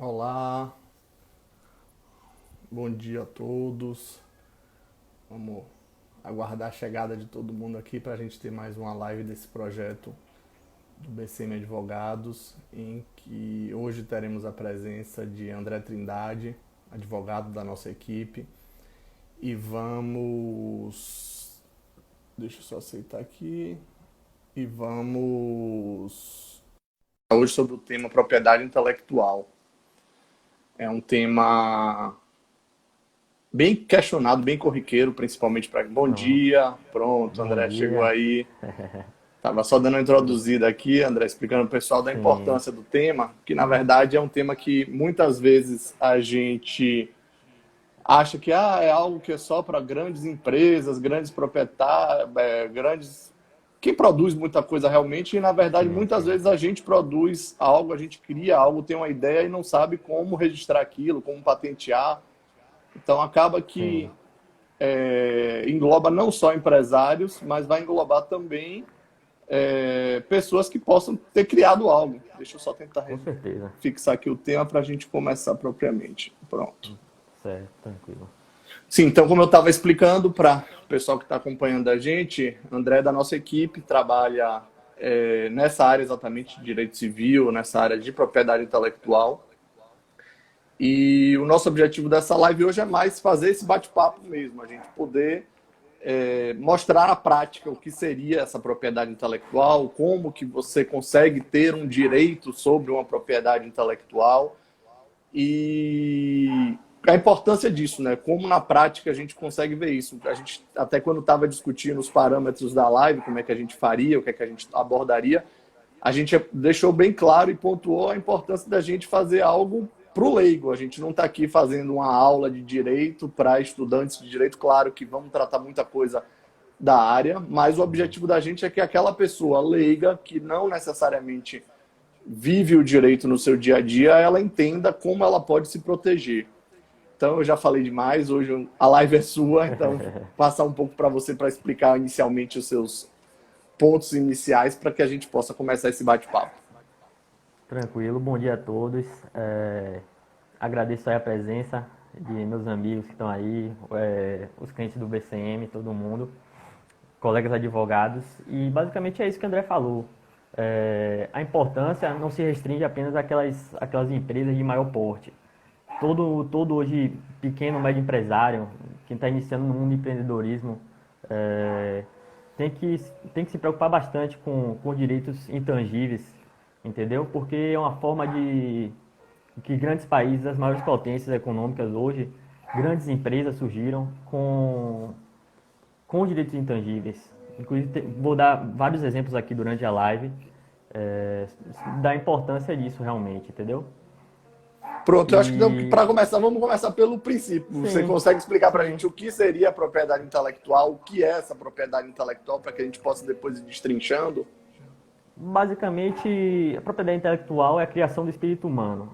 Olá, bom dia a todos. Vamos aguardar a chegada de todo mundo aqui para a gente ter mais uma live desse projeto do BCM Advogados, em que hoje teremos a presença de André Trindade, advogado da nossa equipe, e vamos. Deixa eu só aceitar aqui. E vamos. Hoje sobre o tema propriedade intelectual. É um tema bem questionado, bem corriqueiro, principalmente para. Bom Pronto. dia, pronto, Bom André chegou dia. aí. Tava só dando uma introduzida aqui, André, explicando para o pessoal da Sim, importância do tema, que na verdade é um tema que muitas vezes a gente acha que é algo que é só para grandes empresas, grandes proprietários, grandes. Quem produz muita coisa realmente, e na verdade sim, muitas sim, vezes a gente produz algo, a gente cria algo, tem uma ideia e não sabe como registrar aquilo, como patentear. Então acaba que sim. engloba não só empresários, mas vai englobar também pessoas que possam ter criado algo. Deixa eu só tentar Com certeza. fixar aqui o tema para a gente começar propriamente. Pronto. Certo, tranquilo. Sim, então como eu estava explicando para o pessoal que está acompanhando a gente, André da nossa equipe trabalha nessa área exatamente de direito civil, nessa área de propriedade intelectual. E o nosso objetivo dessa live hoje é mais fazer esse bate-papo mesmo, a gente poder mostrar na prática o que seria essa propriedade intelectual, como que você consegue ter um direito sobre uma propriedade intelectual e a importância disso, né? Como na prática a gente consegue ver isso. A gente até quando estava discutindo os parâmetros da live, como é que a gente faria, o que é que a gente abordaria, a gente deixou bem claro e pontuou a importância da gente fazer algo para o leigo. A gente não está aqui fazendo uma aula de direito para estudantes de direito, claro que vamos tratar muita coisa da área, mas o Sim. objetivo da gente é que aquela pessoa leiga, que não necessariamente vive o direito no seu dia a dia, ela entenda como ela pode se proteger. Então, eu já falei demais, hoje a live é sua, então passar um pouco para você para explicar inicialmente os seus pontos iniciais para que a gente possa começar esse bate-papo. Tranquilo. Bom dia a todos. Agradeço aí a presença de meus amigos que estão aí, os clientes do BCM, todo mundo, colegas advogados. E basicamente é isso que o André falou. A importância não se restringe apenas àquelas empresas de maior porte. Todo hoje pequeno, médio empresário, quem está iniciando no mundo do empreendedorismo, é, tem que, tem que se preocupar bastante com direitos intangíveis, entendeu? Porque é uma forma de que grandes países, as maiores potências econômicas hoje, grandes empresas surgiram com direitos intangíveis. Inclusive, vou dar vários exemplos aqui durante a live da importância disso realmente, entendeu? Pronto, eu acho que E para começar, vamos começar pelo princípio. Você sim, consegue explicar para a sim. gente o que seria a propriedade intelectual, o que é essa propriedade intelectual, para que a gente possa depois ir destrinchando? Basicamente, a propriedade intelectual é a criação do espírito humano.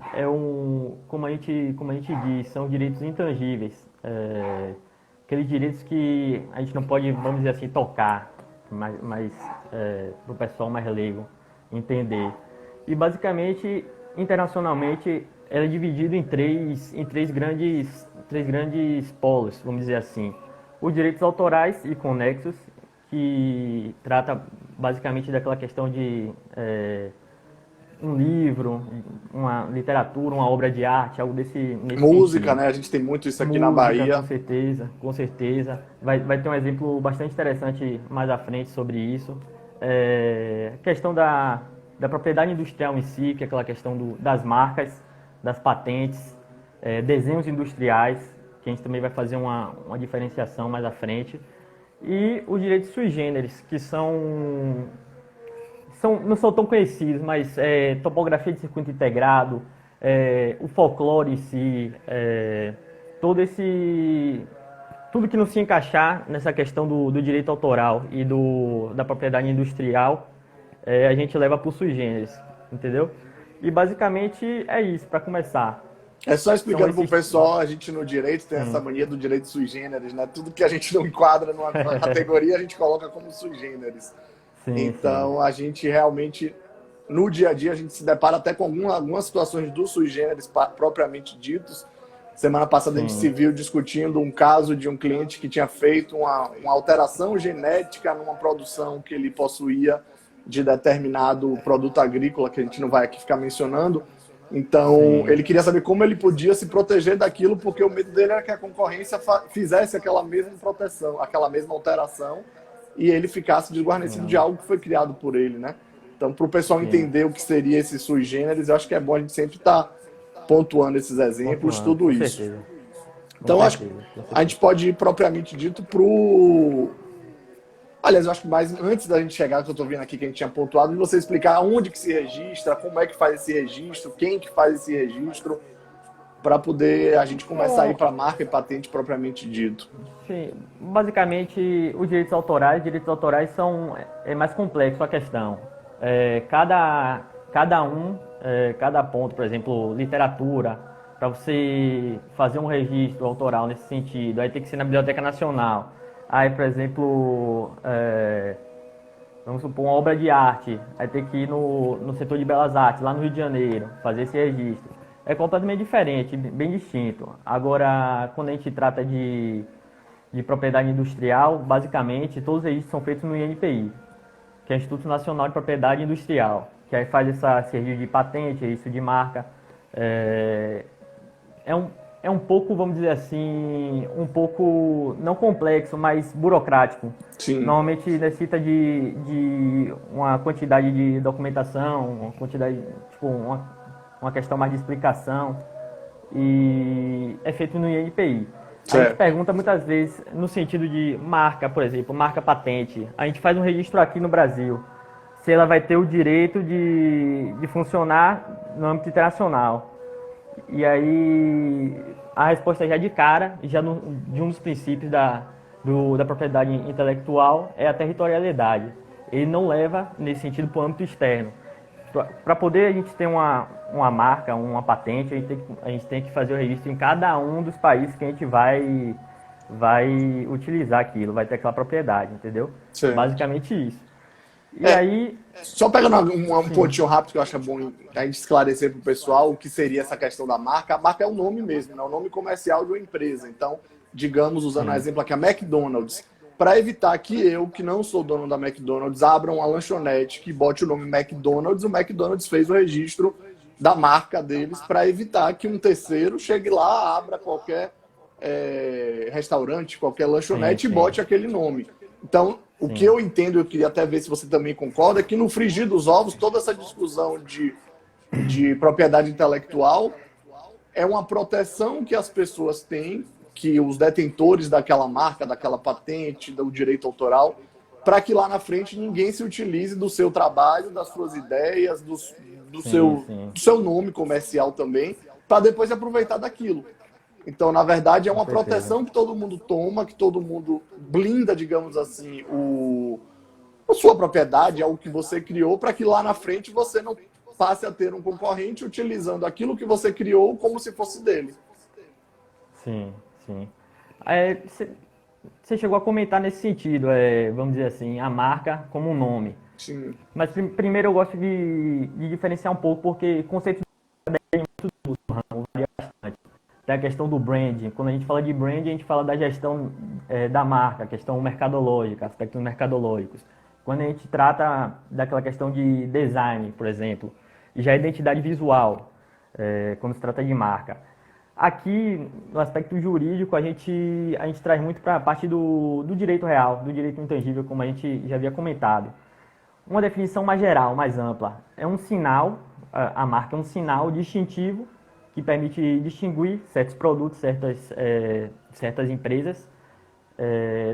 Como a gente diz, são direitos intangíveis. Aqueles direitos que a gente não pode, vamos dizer assim, tocar, mas para o pessoal mais leigo entender. E basicamente, internacionalmente, ela é dividida em três grandes polos, vamos dizer assim. Os direitos autorais e conexos, que trata basicamente daquela questão de um livro, uma literatura, uma obra de arte, algo nesse Música, sentido. né? A gente tem muito isso aqui na Música, com Bahia. certeza, com certeza. Vai ter um exemplo bastante interessante mais à frente sobre isso. A questão da propriedade industrial em si, que é aquela questão das marcas, das patentes, desenhos industriais, que a gente também vai fazer uma diferenciação mais à frente. E os direitos sui generis, que não são tão conhecidos, mas topografia de circuito integrado, o folclore em si, todo esse tudo que não se encaixar nessa questão do direito autoral e da propriedade industrial, a gente leva para o sui generis, entendeu? E basicamente é isso, para começar. É só São explicando para o esses. pessoal, a gente no direito tem essa Sim, mania do direito sui generis, né? Tudo que a gente não enquadra numa categoria, a gente coloca como sui generis. sim, sim. Então, a gente realmente no dia a dia a gente se depara até com algumas situações do sui generis propriamente ditos. Semana passada a gente se viu discutindo um caso de um cliente que tinha feito uma alteração genética numa produção que ele possuía de determinado produto agrícola, que a gente não vai aqui ficar mencionando. Então, ele queria saber como ele podia se proteger daquilo, porque o medo dele era que a concorrência fizesse aquela mesma proteção, aquela mesma alteração, e ele ficasse desguarnecido de algo que foi criado por ele, né? Então, para o pessoal entender o que seria esse sui generis, eu acho que é bom a gente sempre estar pontuando esses exemplos, tudo isso. Certeza. Então, acho que a gente pode ir propriamente dito para o... Aliás, eu acho que mais antes da gente chegar, que eu estou vendo aqui que a gente tinha pontuado, de você explicar onde que se registra, como é que faz esse registro, quem que faz esse registro, para poder a gente começar a ir para a marca e patente propriamente dito. Sim, basicamente os direitos autorais é mais complexo a questão. Cada ponto, por exemplo, literatura, para você fazer um registro autoral nesse sentido, aí tem que ser na Biblioteca Nacional. Aí, por exemplo, vamos supor uma obra de arte, aí tem que ir no setor de Belas Artes, lá no Rio de Janeiro, fazer esse registro. É completamente diferente, bem distinto. Agora, quando a gente trata de propriedade industrial, basicamente, todos os registros são feitos no INPI, que é o Instituto Nacional de Propriedade Industrial, que aí faz esse registro de patente, registro de marca. É um pouco, vamos dizer assim, um pouco, não complexo, mas burocrático. Sim. Normalmente necessita de uma quantidade de documentação, uma quantidade, tipo, uma questão mais de explicação, e é feito no INPI. A gente pergunta muitas vezes no sentido de marca, por exemplo, marca patente. A gente faz um registro aqui no Brasil, se ela vai ter o direito de funcionar no âmbito internacional. E aí a resposta já é de cara, de um dos princípios da propriedade intelectual é a territorialidade. Ele não leva, nesse sentido, para o âmbito externo. Para poder a gente ter uma marca, uma patente, a gente tem que fazer o registro em cada um dos países que a gente vai utilizar aquilo, vai ter aquela propriedade, entendeu? Certo. Basicamente isso. E aí... Só pegando um pontinho rápido que eu acho bom a gente esclarecer para o pessoal o que seria essa questão da marca. A marca é o nome mesmo, né? O nome comercial de uma empresa. Então, digamos, usando o exemplo aqui, a McDonald's. Para evitar que eu, que não sou dono da McDonald's, abra uma lanchonete que bote o nome McDonald's, o McDonald's fez o registro da marca deles para evitar que um terceiro chegue lá, abra qualquer restaurante, qualquer lanchonete e bote aquele nome. Então, o que eu entendo, eu queria até ver se você também concorda, é que no frigir dos ovos, toda essa discussão de propriedade intelectual é uma proteção que as pessoas têm, que os detentores daquela marca, daquela patente, do direito autoral, para que lá na frente ninguém se utilize do seu trabalho, das suas ideias, do seu nome comercial também, para depois aproveitar daquilo. Então, na verdade, é uma proteção que todo mundo toma, que todo mundo blinda, digamos assim, a sua propriedade, algo que você criou, para que lá na frente você não passe a ter um concorrente utilizando aquilo que você criou como se fosse dele. Sim. Você chegou a comentar nesse sentido, vamos dizer assim, a marca como um nome. Sim. Mas primeiro eu gosto de diferenciar um pouco, porque conceitos é muito do ramo, varia bastante. Tem a questão do branding. Quando a gente fala de branding, a gente fala da gestão da marca, a questão mercadológica, aspectos mercadológicos. Quando a gente trata daquela questão de design, por exemplo, já é identidade visual, quando se trata de marca. Aqui, no aspecto jurídico, a gente traz muito para a parte do direito real, do direito intangível, como a gente já havia comentado. Uma definição mais geral, mais ampla. É um sinal, a marca é um sinal distintivo que permite distinguir certos produtos, certas empresas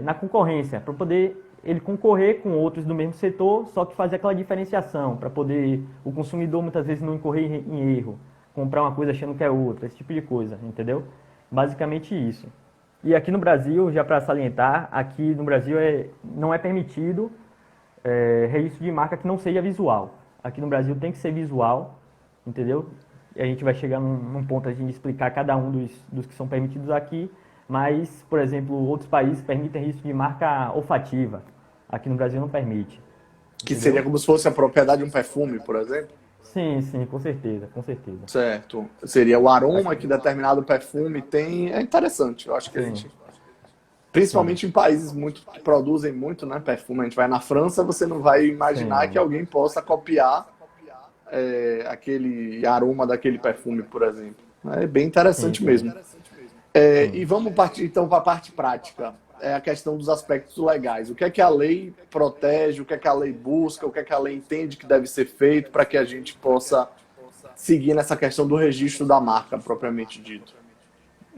na concorrência, para poder ele concorrer com outros do mesmo setor, só que fazer aquela diferenciação, para poder o consumidor muitas vezes não incorrer em erro, comprar uma coisa achando que é outra, esse tipo de coisa, entendeu? Basicamente isso. E aqui no Brasil, já para salientar, aqui no Brasil não é permitido registro de marca que não seja visual. Aqui no Brasil tem que ser visual, entendeu? E a gente vai chegar num ponto a gente explicar cada um dos que são permitidos aqui, mas, por exemplo, outros países permitem registro de marca olfativa. Aqui no Brasil não permite. Que entendeu? seria como se fosse a propriedade de um perfume, por exemplo? Sim, sim, com certeza, com certeza. Certo. Seria o Acho aroma que que determinado perfume tem. É interessante. Eu acho que a sim, gente, sim, principalmente em países muito que produzem muito, né, perfume. A gente vai na França, você não vai imaginar que sim, alguém possa copiar aquele aroma daquele perfume, por exemplo. É bem sim, interessante sim, mesmo. E sim. vamos partir então para a parte prática. É a questão dos aspectos legais. O que é que a lei protege, o que é que a lei busca, o que é que a lei entende que deve ser feito para que a gente possa seguir nessa questão do registro da marca, propriamente dito.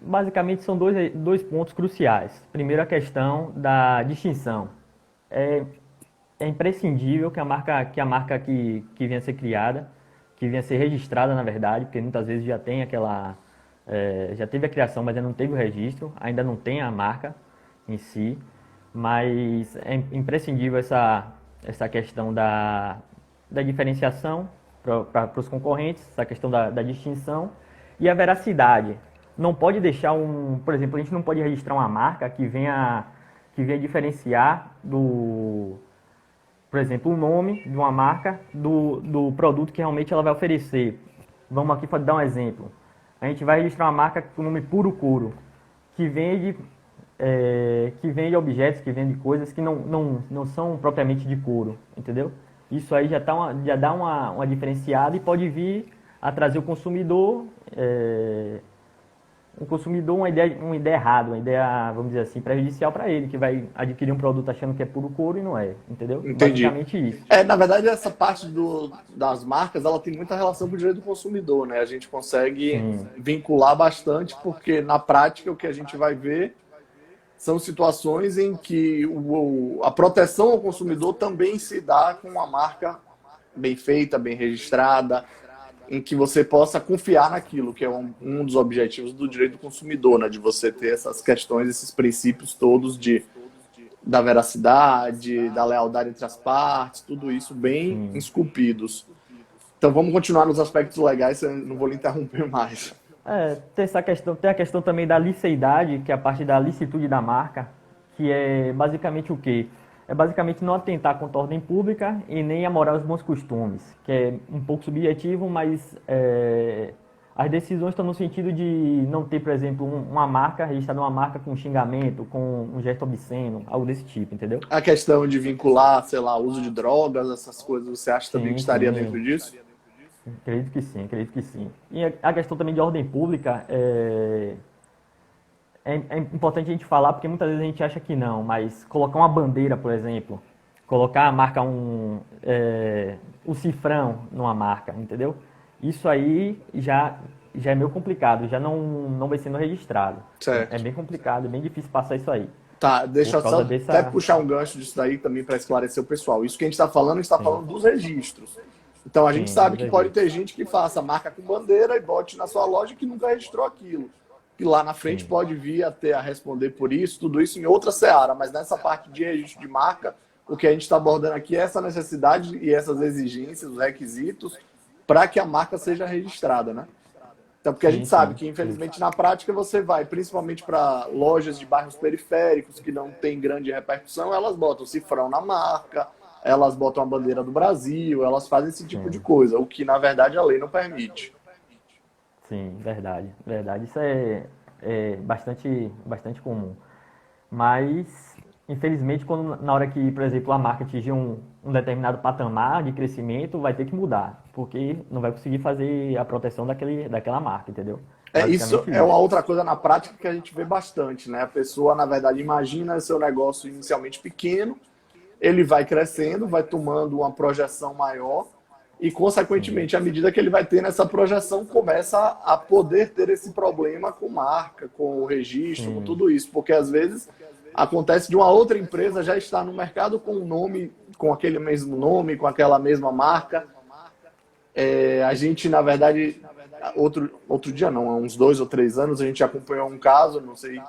Basicamente são dois pontos cruciais. Primeiro, a questão da distinção. É, é imprescindível que a marca que venha a ser criada, que venha a ser registrada, na verdade, porque muitas vezes já tem aquela, já teve a criação, mas ainda não teve o registro, ainda não tem a marca em si, mas é imprescindível essa questão da diferenciação para os concorrentes, essa questão da distinção e a veracidade. Não pode deixar por exemplo, a gente não pode registrar uma marca que venha diferenciar por exemplo, o nome de uma marca do produto que realmente ela vai oferecer. Vamos aqui dar um exemplo. A gente vai registrar uma marca com o nome Puro Couro, que vende, que vende objetos, que vende coisas que não são propriamente de couro, entendeu? Isso aí já dá uma diferenciada e pode vir a trazer o consumidor uma ideia errada, uma ideia, vamos dizer assim, prejudicial para ele, que vai adquirir um produto achando que é puro couro e não é, entendeu? Entendi. Basicamente isso. Na verdade, essa parte das marcas, ela tem muita relação com o direito do consumidor, né? A gente consegue Sim, vincular bastante, porque na prática o que a gente vai ver são situações em que a proteção ao consumidor também se dá com uma marca bem feita, bem registrada, em que você possa confiar naquilo, que é um dos objetivos do direito do consumidor, né? De você ter essas questões, esses princípios todos da veracidade, da lealdade entre as partes, tudo isso bem sim. esculpidos. Então vamos continuar nos aspectos legais, eu não vou lhe interromper mais. Tem a questão também da liceidade, que é a parte da licitude da marca, que é basicamente o quê? É basicamente não atentar contra a ordem pública e nem a moral e os bons costumes, que é um pouco subjetivo, mas as decisões estão no sentido de não ter, por exemplo, uma marca, registrar uma marca com xingamento, com um gesto obsceno, algo desse tipo, entendeu? A questão de vincular, sei lá, o uso de drogas, essas coisas, você acha também que Sim, estaria dentro sim. disso? Acredito que sim, acredito que sim. E a questão também de ordem pública é importante a gente falar, porque muitas vezes a gente acha que não, mas colocar uma bandeira, por exemplo, colocar a marca o cifrão numa marca, entendeu? Isso aí já é meio complicado, já não vai sendo registrado. É Certo. bem complicado, é bem difícil passar isso aí, Tá, deixa por eu só causa até dessa... puxar um gancho disso daí também para esclarecer o pessoal. Isso que a gente está Sim, falando dos registros. Então a gente sim, sabe dos que pode ter registros. gente que faça marca com bandeira e bote na sua loja que nunca registrou aquilo. E lá na frente Sim, pode vir até a responder por isso, tudo isso em outra seara, mas nessa parte de registro de marca, o que a gente está abordando aqui é essa necessidade e essas exigências, os requisitos, para que a marca seja registrada, né? Então, porque a gente sim, sabe sim, que, isso. infelizmente, na prática, você vai, principalmente para lojas de bairros periféricos que não tem grande repercussão, elas botam cifrão na marca, elas botam a bandeira do Brasil, elas fazem esse tipo de Sim. coisa, o que, na verdade, a lei não permite. Sim, verdade, verdade. Isso é bastante comum. Mas, infelizmente, na hora que, por exemplo, a marca atingir um determinado patamar de crescimento, vai ter que mudar, porque não vai conseguir fazer a proteção daquela marca, entendeu? Isso Basicamente é uma isso. outra coisa na prática que a gente vê bastante, né? A pessoa, na verdade, imagina seu negócio inicialmente pequeno, ele vai crescendo, vai tomando uma projeção maior e, Sim, consequentemente, à medida que ele vai tendo essa projeção, começa a poder ter esse problema com marca, com o registro, com sim, tudo isso. Porque, às vezes, acontece de uma outra empresa já estar no mercado com um nome, com aquele mesmo nome, com aquela mesma marca. A gente, na verdade, outro dia não, há uns 2 ou 3 anos, a gente acompanhou um caso, não sei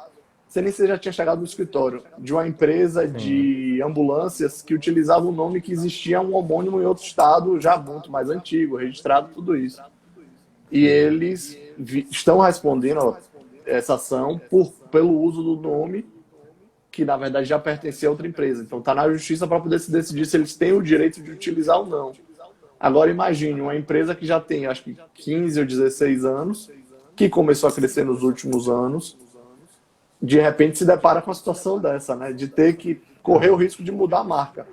nem se você já tinha chegado no escritório, de uma empresa sim, de ambulâncias que utilizava um nome que existia um homônimo em outro estado, já muito mais antigo, registrado, tudo isso. E sim, eles estão respondendo essa ação pelo uso do nome que na verdade já pertencia a outra empresa. Então está na justiça para poder se decidir se eles têm o direito de utilizar ou não. Agora imagine uma empresa que já tem acho que 15 ou 16 anos, que começou a crescer nos últimos anos, de repente se depara com a situação dessa, né? De ter que correr o risco de mudar a marca.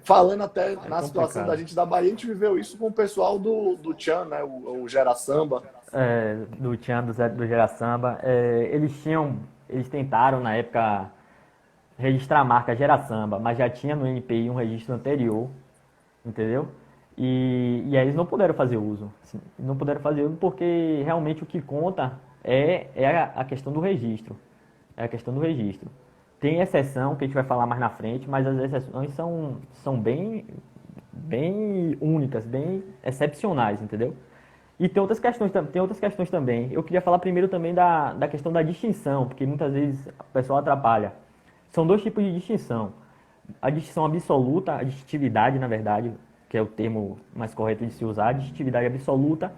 Falando até na situação da gente da Bahia, a gente viveu isso com o pessoal do Tchan, né? O Gera Samba. Do Tchan, do Gera Samba. Eles tentaram na época registrar a marca Gera Samba, mas já tinha no NPI um registro anterior, entendeu? E aí eles não puderam fazer uso. Assim, não puderam fazer uso porque realmente o que conta é a questão do registro. É a questão do registro. Tem exceção, que a gente vai falar mais na frente, mas as exceções são bem únicas, bem excepcionais, entendeu? E tem outras questões também. Eu queria falar primeiro também da questão da distinção, porque muitas vezes o pessoal atrapalha. São dois tipos de distinção. A distinção absoluta, a distintividade, na verdade, que é o termo mais correto de se usar, a distintividade absoluta,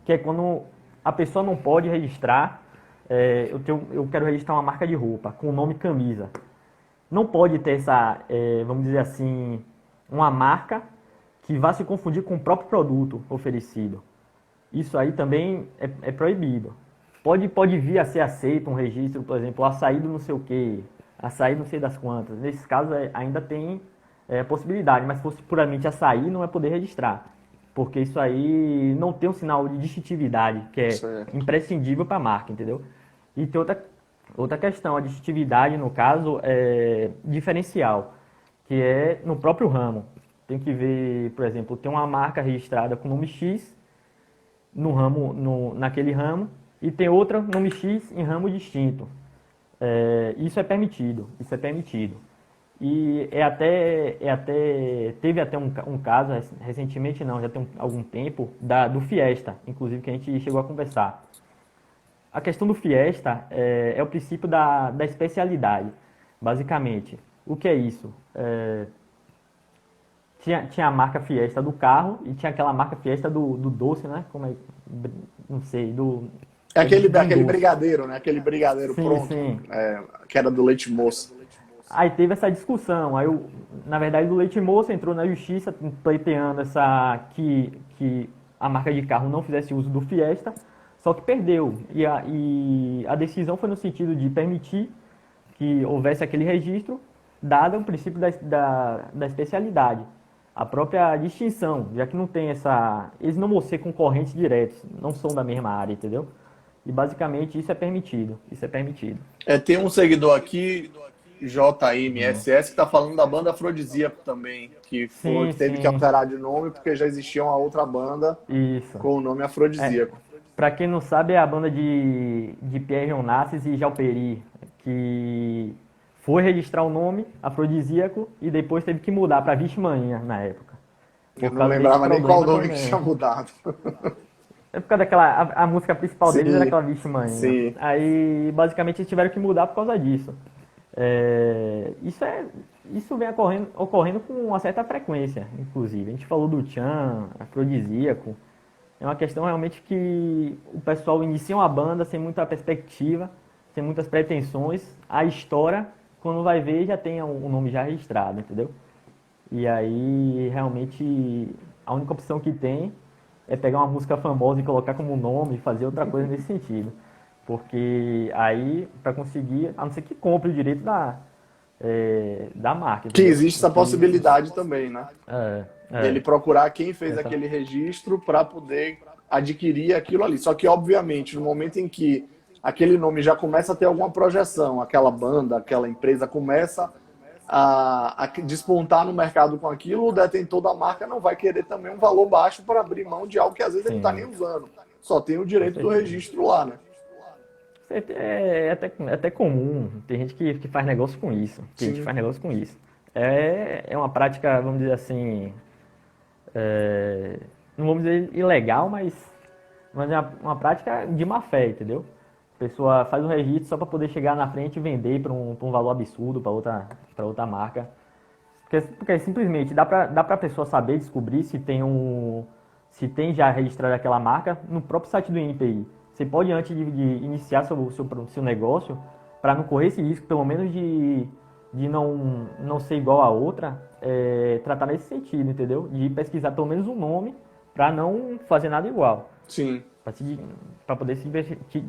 que é quando a pessoa não pode registrar, eu quero registrar uma marca de roupa com o nome camisa. Não pode ter essa, vamos dizer assim, uma marca que vá se confundir com o próprio produto oferecido. Isso aí também é proibido. Pode vir a ser aceito um registro, por exemplo, açaí do não sei o quê, açaí não sei das quantas. Nesses casos ainda tem possibilidade, mas se fosse puramente açaí, não vai poder registrar. Porque isso aí não tem um sinal de distintividade, que é imprescindível para a marca, entendeu? E tem outra questão, a distintividade, no caso, é diferencial, que é no próprio ramo. Tem que ver, por exemplo, tem uma marca registrada com nome X naquele ramo, e tem outra nome X em ramo distinto. Isso é permitido. E teve até um caso, recentemente não, já tem algum tempo, do Fiesta, inclusive, que a gente chegou a conversar. A questão do Fiesta é o princípio da especialidade, basicamente. O que é isso? Tinha a marca Fiesta do carro e tinha aquela marca Fiesta do doce, né? Não sei, aquele brigadeiro, né? Aquele brigadeiro pronto, sim. Que era do leite moça. Aí teve essa discussão. Aí, na verdade, o leite moça entrou na justiça pleiteando que a marca de carro não fizesse uso do Fiesta, só que perdeu. E a decisão foi no sentido de permitir que houvesse aquele registro, dado o princípio da especialidade. A própria distinção, já que não tem essa... Eles não vão ser concorrentes diretos, não são da mesma área, entendeu? E basicamente isso é permitido. Tem um seguidor aqui, JMSS, que está falando da banda Afrodisíaco também, que teve que alterar de nome porque já existia uma outra banda com o nome Afrodisíaco. Para quem não sabe, é a banda de Pierre Onassis e Jalperi, que foi registrar o nome Afrodisíaco e depois teve que mudar para Vixe Manhã na época. Eu não lembrava nem qual nome que tinha mudado. É por causa daquela... A música principal deles era aquela Vixe Manhã. Sim. Aí, basicamente, eles tiveram que mudar por causa disso. Isso vem ocorrendo com uma certa frequência, inclusive. A gente falou do Tchan, Afrodisíaco. É uma questão realmente que o pessoal inicia uma banda sem muita perspectiva, sem muitas pretensões. A história, quando vai ver, já tem o nome já registrado, entendeu? E aí, realmente, a única opção que tem é pegar uma música famosa e colocar como nome e fazer outra coisa nesse sentido. Porque aí, para conseguir, a não ser que compre o direito da marca. Que existe essa possibilidade também, né? Ele procurar quem fez Essa... aquele registro para poder adquirir aquilo ali. Só que, obviamente, no momento em que aquele nome já começa a ter alguma projeção, aquela banda, aquela empresa começa a despontar no mercado com aquilo, o detentor da marca não vai querer também um valor baixo para abrir mão de algo que às vezes ele não está nem usando. Só tem o direito do registro lá, né? É até comum, tem gente que faz negócio com isso. É uma prática, vamos dizer assim, não vamos dizer ilegal, mas é uma prática de má fé, entendeu? A pessoa faz um registro só para poder chegar na frente e vender por um valor absurdo para outra marca. Porque simplesmente dá para a pessoa saber, descobrir se tem já registrado aquela marca no próprio site do INPI. Você pode, antes de iniciar seu negócio, para não correr esse risco, pelo menos de de não ser igual a outra, tratar nesse sentido, entendeu? De pesquisar pelo menos um nome para não fazer nada igual, Sim. para poder se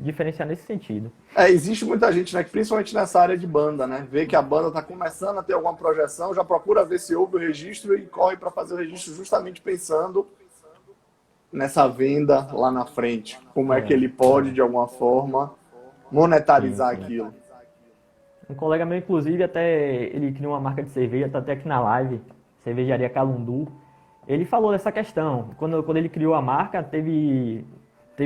diferenciar nesse sentido. Existe muita gente, né, que principalmente nessa área de banda, né, vê que a banda está começando a ter alguma projeção, já procura ver se houve o registro e corre para fazer o registro justamente pensando nessa venda lá na frente. Como é que ele pode, de alguma forma, Sim, monetarizar sim. aquilo. Um colega meu, inclusive, até ele criou uma marca de cerveja, tá até aqui na live, Cervejaria Calundu. Ele falou dessa questão. Quando ele criou a marca, teve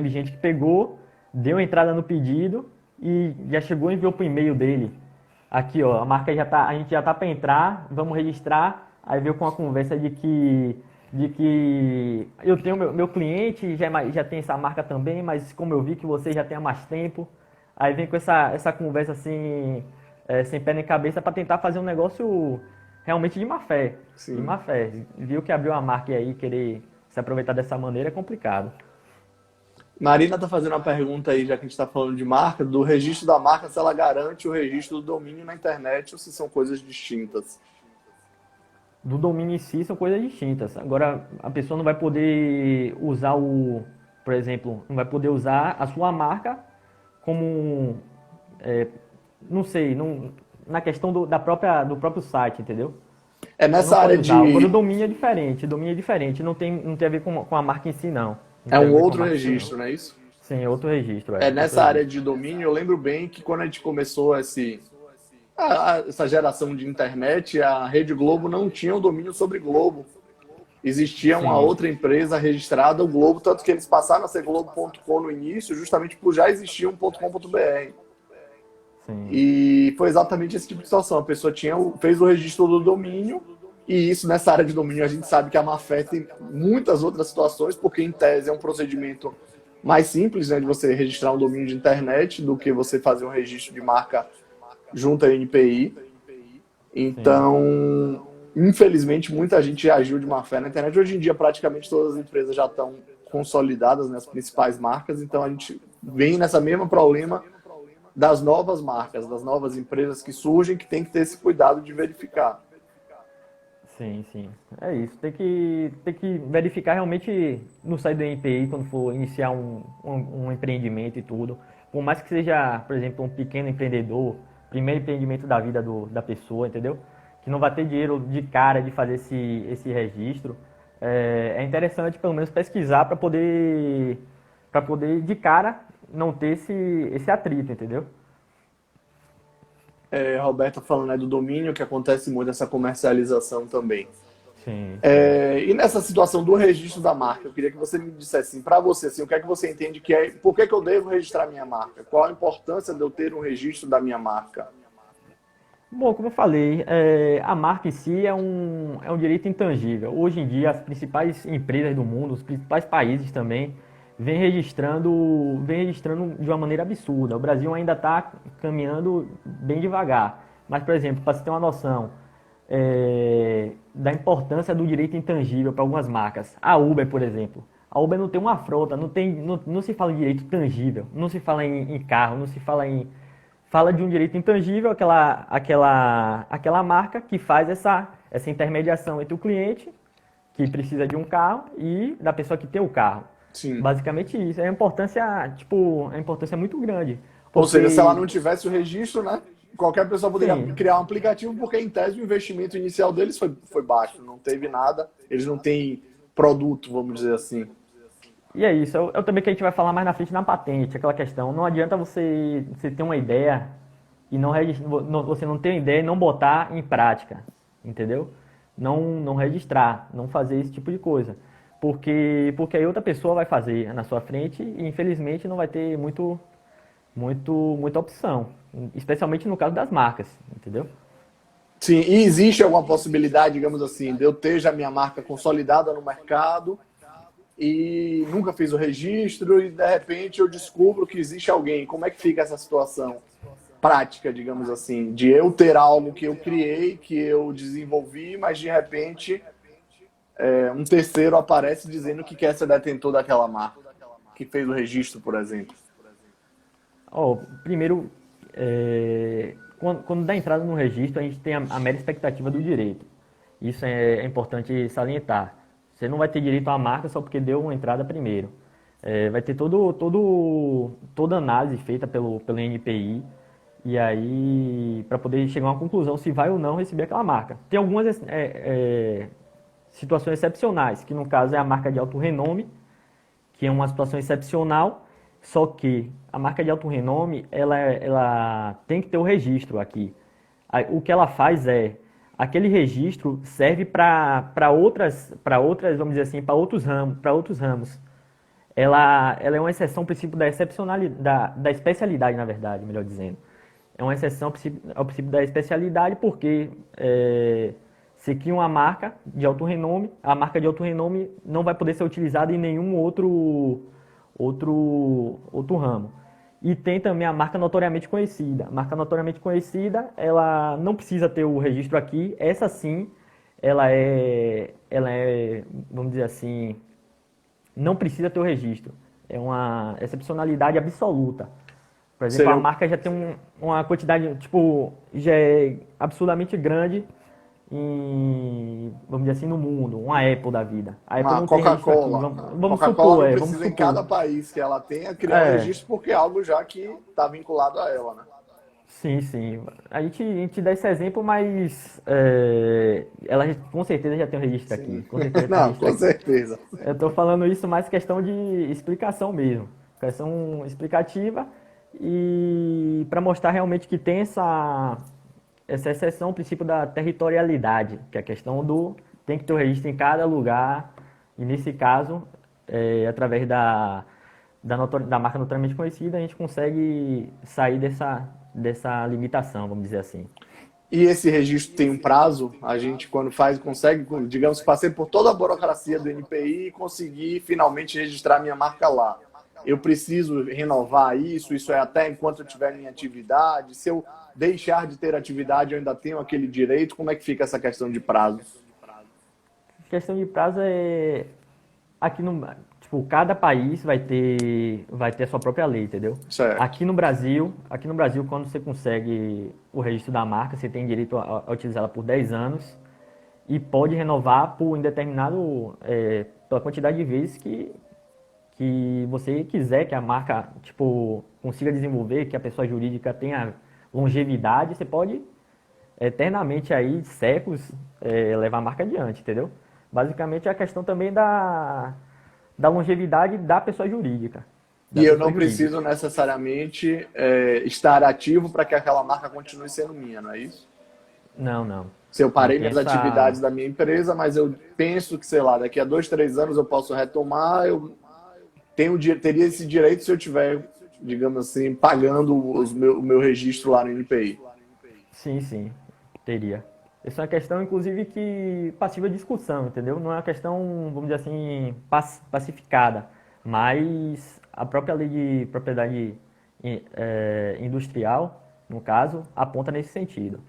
gente que pegou, deu entrada no pedido e já chegou e enviou pro e-mail dele. Aqui, ó, a marca já tá, a gente já tá para entrar, vamos registrar. Aí veio com a conversa de que eu tenho meu cliente, já tem essa marca também, mas como eu vi que você já tem há mais tempo, aí vem com essa conversa assim, sem pé nem cabeça, para tentar fazer um negócio realmente de má fé. De Sim. má fé. Viu que abriu a marca e aí querer se aproveitar dessa maneira é complicado. Marina está fazendo uma pergunta aí, já que a gente está falando de marca, do registro da marca, se ela garante o registro do domínio na internet ou se são coisas distintas. Do domínio em si são coisas distintas. Agora, a pessoa não vai poder usar por exemplo, não vai poder usar a sua marca como, é, não sei, na questão do próprio site, entendeu? É Ela não nessa pode área usar. Agora, de. o domínio é diferente, não tem a ver com a marca em si, não. Não É tem a um ver com a outro marca em si, não. registro, não é isso? Sim, é outro registro, É outro nessa área registro. de domínio, eu lembro bem que quando a gente começou essa geração de internet, a Rede Globo não tinha o domínio sobre Globo. Existia uma Sim, outra empresa registrada, o Globo, tanto que eles passaram a ser Globo.com no início, justamente por já existir um .com.br. sim, E foi exatamente esse tipo de situação. A pessoa fez o registro do domínio, e isso nessa área de domínio a gente sabe que a má-fé tem muitas outras situações, porque em tese é um procedimento mais simples, né, de você registrar um domínio de internet do que você fazer um registro de marca junto à NPI. sim. Então, infelizmente, muita gente agiu de má fé na internet. Hoje em dia, praticamente todas as empresas já estão consolidadas nas principais marcas, então a gente vem nessa mesma problema das novas marcas, das novas empresas que surgem, que tem que ter esse cuidado de verificar. Sim, sim. É isso. Tem que verificar realmente no site do NPI quando for iniciar um empreendimento e tudo. Por mais que seja, por exemplo, um pequeno empreendedor, primeiro empreendimento da vida da pessoa, entendeu? Que não vai ter dinheiro de cara de fazer esse registro. É interessante pelo menos pesquisar para poder de cara não ter esse atrito, entendeu? Roberta falando, né, do domínio, que acontece muito essa comercialização também. Sim, sim. E nessa situação do registro da marca, eu queria que você me dissesse, assim, para você, assim, o que é que você entende por que eu devo registrar minha marca? Qual a importância de eu ter um registro da minha marca? Bom, como eu falei, a marca em si é um direito intangível. Hoje em dia, as principais empresas do mundo, os principais países também, vêm registrando de uma maneira absurda. O Brasil ainda está caminhando bem devagar. Mas, por exemplo, para você ter uma noção da importância do direito intangível para algumas marcas. A Uber, por exemplo. A Uber não tem uma frota, não se fala em direito tangível, não se fala em carro, não se fala de um direito intangível, aquela marca que faz essa intermediação entre o cliente, que precisa de um carro, e da pessoa que tem o carro. Sim. Basicamente isso. A importância é muito grande. Ou seja, se ela não Porque, tivesse o registro, né, qualquer pessoa poderia sim, criar um aplicativo, porque em tese o investimento inicial deles foi baixo, não teve nada, eles não têm produto, vamos dizer assim. e é isso. É o também que a gente vai falar mais na frente na patente, aquela questão. Não adianta você ter uma ideia e você não ter uma ideia e não botar em prática, entendeu? Não registrar, não fazer esse tipo de coisa. Porque aí outra pessoa vai fazer na sua frente e infelizmente não vai ter muita opção. Especialmente no caso das marcas, entendeu? Sim, e existe alguma possibilidade, digamos assim, de eu ter já minha marca consolidada no mercado e nunca fiz o registro e de repente eu descubro que existe alguém. Como é que fica essa situação prática, digamos assim, de eu ter algo que eu criei, que eu desenvolvi, mas de repente um terceiro aparece dizendo que quer ser detentor daquela marca, que fez o registro, por exemplo. Ó, primeiro, quando dá entrada no registro, a gente tem a mera expectativa do direito. Isso é importante salientar. Você não vai ter direito à marca só porque deu uma entrada primeiro. Vai ter toda análise feita pelo NPI, e aí para poder chegar a uma conclusão se vai ou não receber aquela marca. Tem algumas situações excepcionais, que no caso é a marca de alto renome, que é uma situação excepcional, só que a marca de alto renome, ela tem que ter o registro aqui. O que ela faz aquele registro serve para outras, vamos dizer assim, para outros ramos. Ela é uma exceção ao princípio da excepcionalidade, da especialidade, na verdade, melhor dizendo. É uma exceção ao princípio da especialidade porque se cria uma marca de alto renome, a marca de alto renome não vai poder ser utilizada em nenhum outro ramo. E tem também a marca notoriamente conhecida. A marca notoriamente conhecida, ela não precisa ter o registro aqui. Essa sim, ela é, vamos dizer assim, não precisa ter o registro. É uma excepcionalidade absoluta. Por exemplo, a marca já tem uma quantidade, tipo, já é absurdamente grande vamos dizer assim, no mundo. Uma Apple da vida. A Apple não tem registro aqui. Vamos supor, precisa em cada país que ela tenha criar um registro porque é algo já que está vinculado a ela, né? Sim, sim. A gente dá esse exemplo, mas ela com certeza já tem um registro aqui. Com certeza não, com certeza. Eu estou falando isso mais questão de explicação mesmo. Questão explicativa e para mostrar realmente que tem essa exceção ao princípio da territorialidade, que é a questão tem que ter o registro em cada lugar, e nesse caso, através da marca notoriamente conhecida, a gente consegue sair dessa limitação, vamos dizer assim. E esse registro tem um prazo? A gente, quando faz, consegue, digamos, passei por toda a burocracia do NPI e conseguir finalmente registrar minha marca lá. Eu preciso renovar isso? Isso é até enquanto eu tiver minha atividade? Se eu deixar de ter atividade, eu ainda tenho aquele direito? Como é que fica essa questão de prazos? A questão de prazo é... Aqui no... Tipo, cada país vai ter a sua própria lei, entendeu? Certo. Aqui no Brasil, quando você consegue o registro da marca, você tem direito a utilizá-la por 10 anos e pode renovar por indeterminado... pela quantidade de vezes que você quiser que a marca, tipo, consiga desenvolver, que a pessoa jurídica tenha longevidade, você pode eternamente aí, séculos, levar a marca adiante, entendeu? Basicamente é a questão também da longevidade da pessoa jurídica. E eu não preciso necessariamente estar ativo para que aquela marca continue sendo minha, não é isso? Não, não. Se eu parei minhas atividades da minha empresa, mas eu penso que, sei lá, daqui a 2, 3 anos eu posso retomar, eu teria esse direito se eu tiver, digamos assim, pagando o meu registro lá no NPI. Sim, sim, teria. Isso é uma questão, inclusive, que passiva de discussão, entendeu? Não é uma questão, vamos dizer assim, pacificada, mas a própria lei de propriedade industrial, no caso, aponta nesse sentido.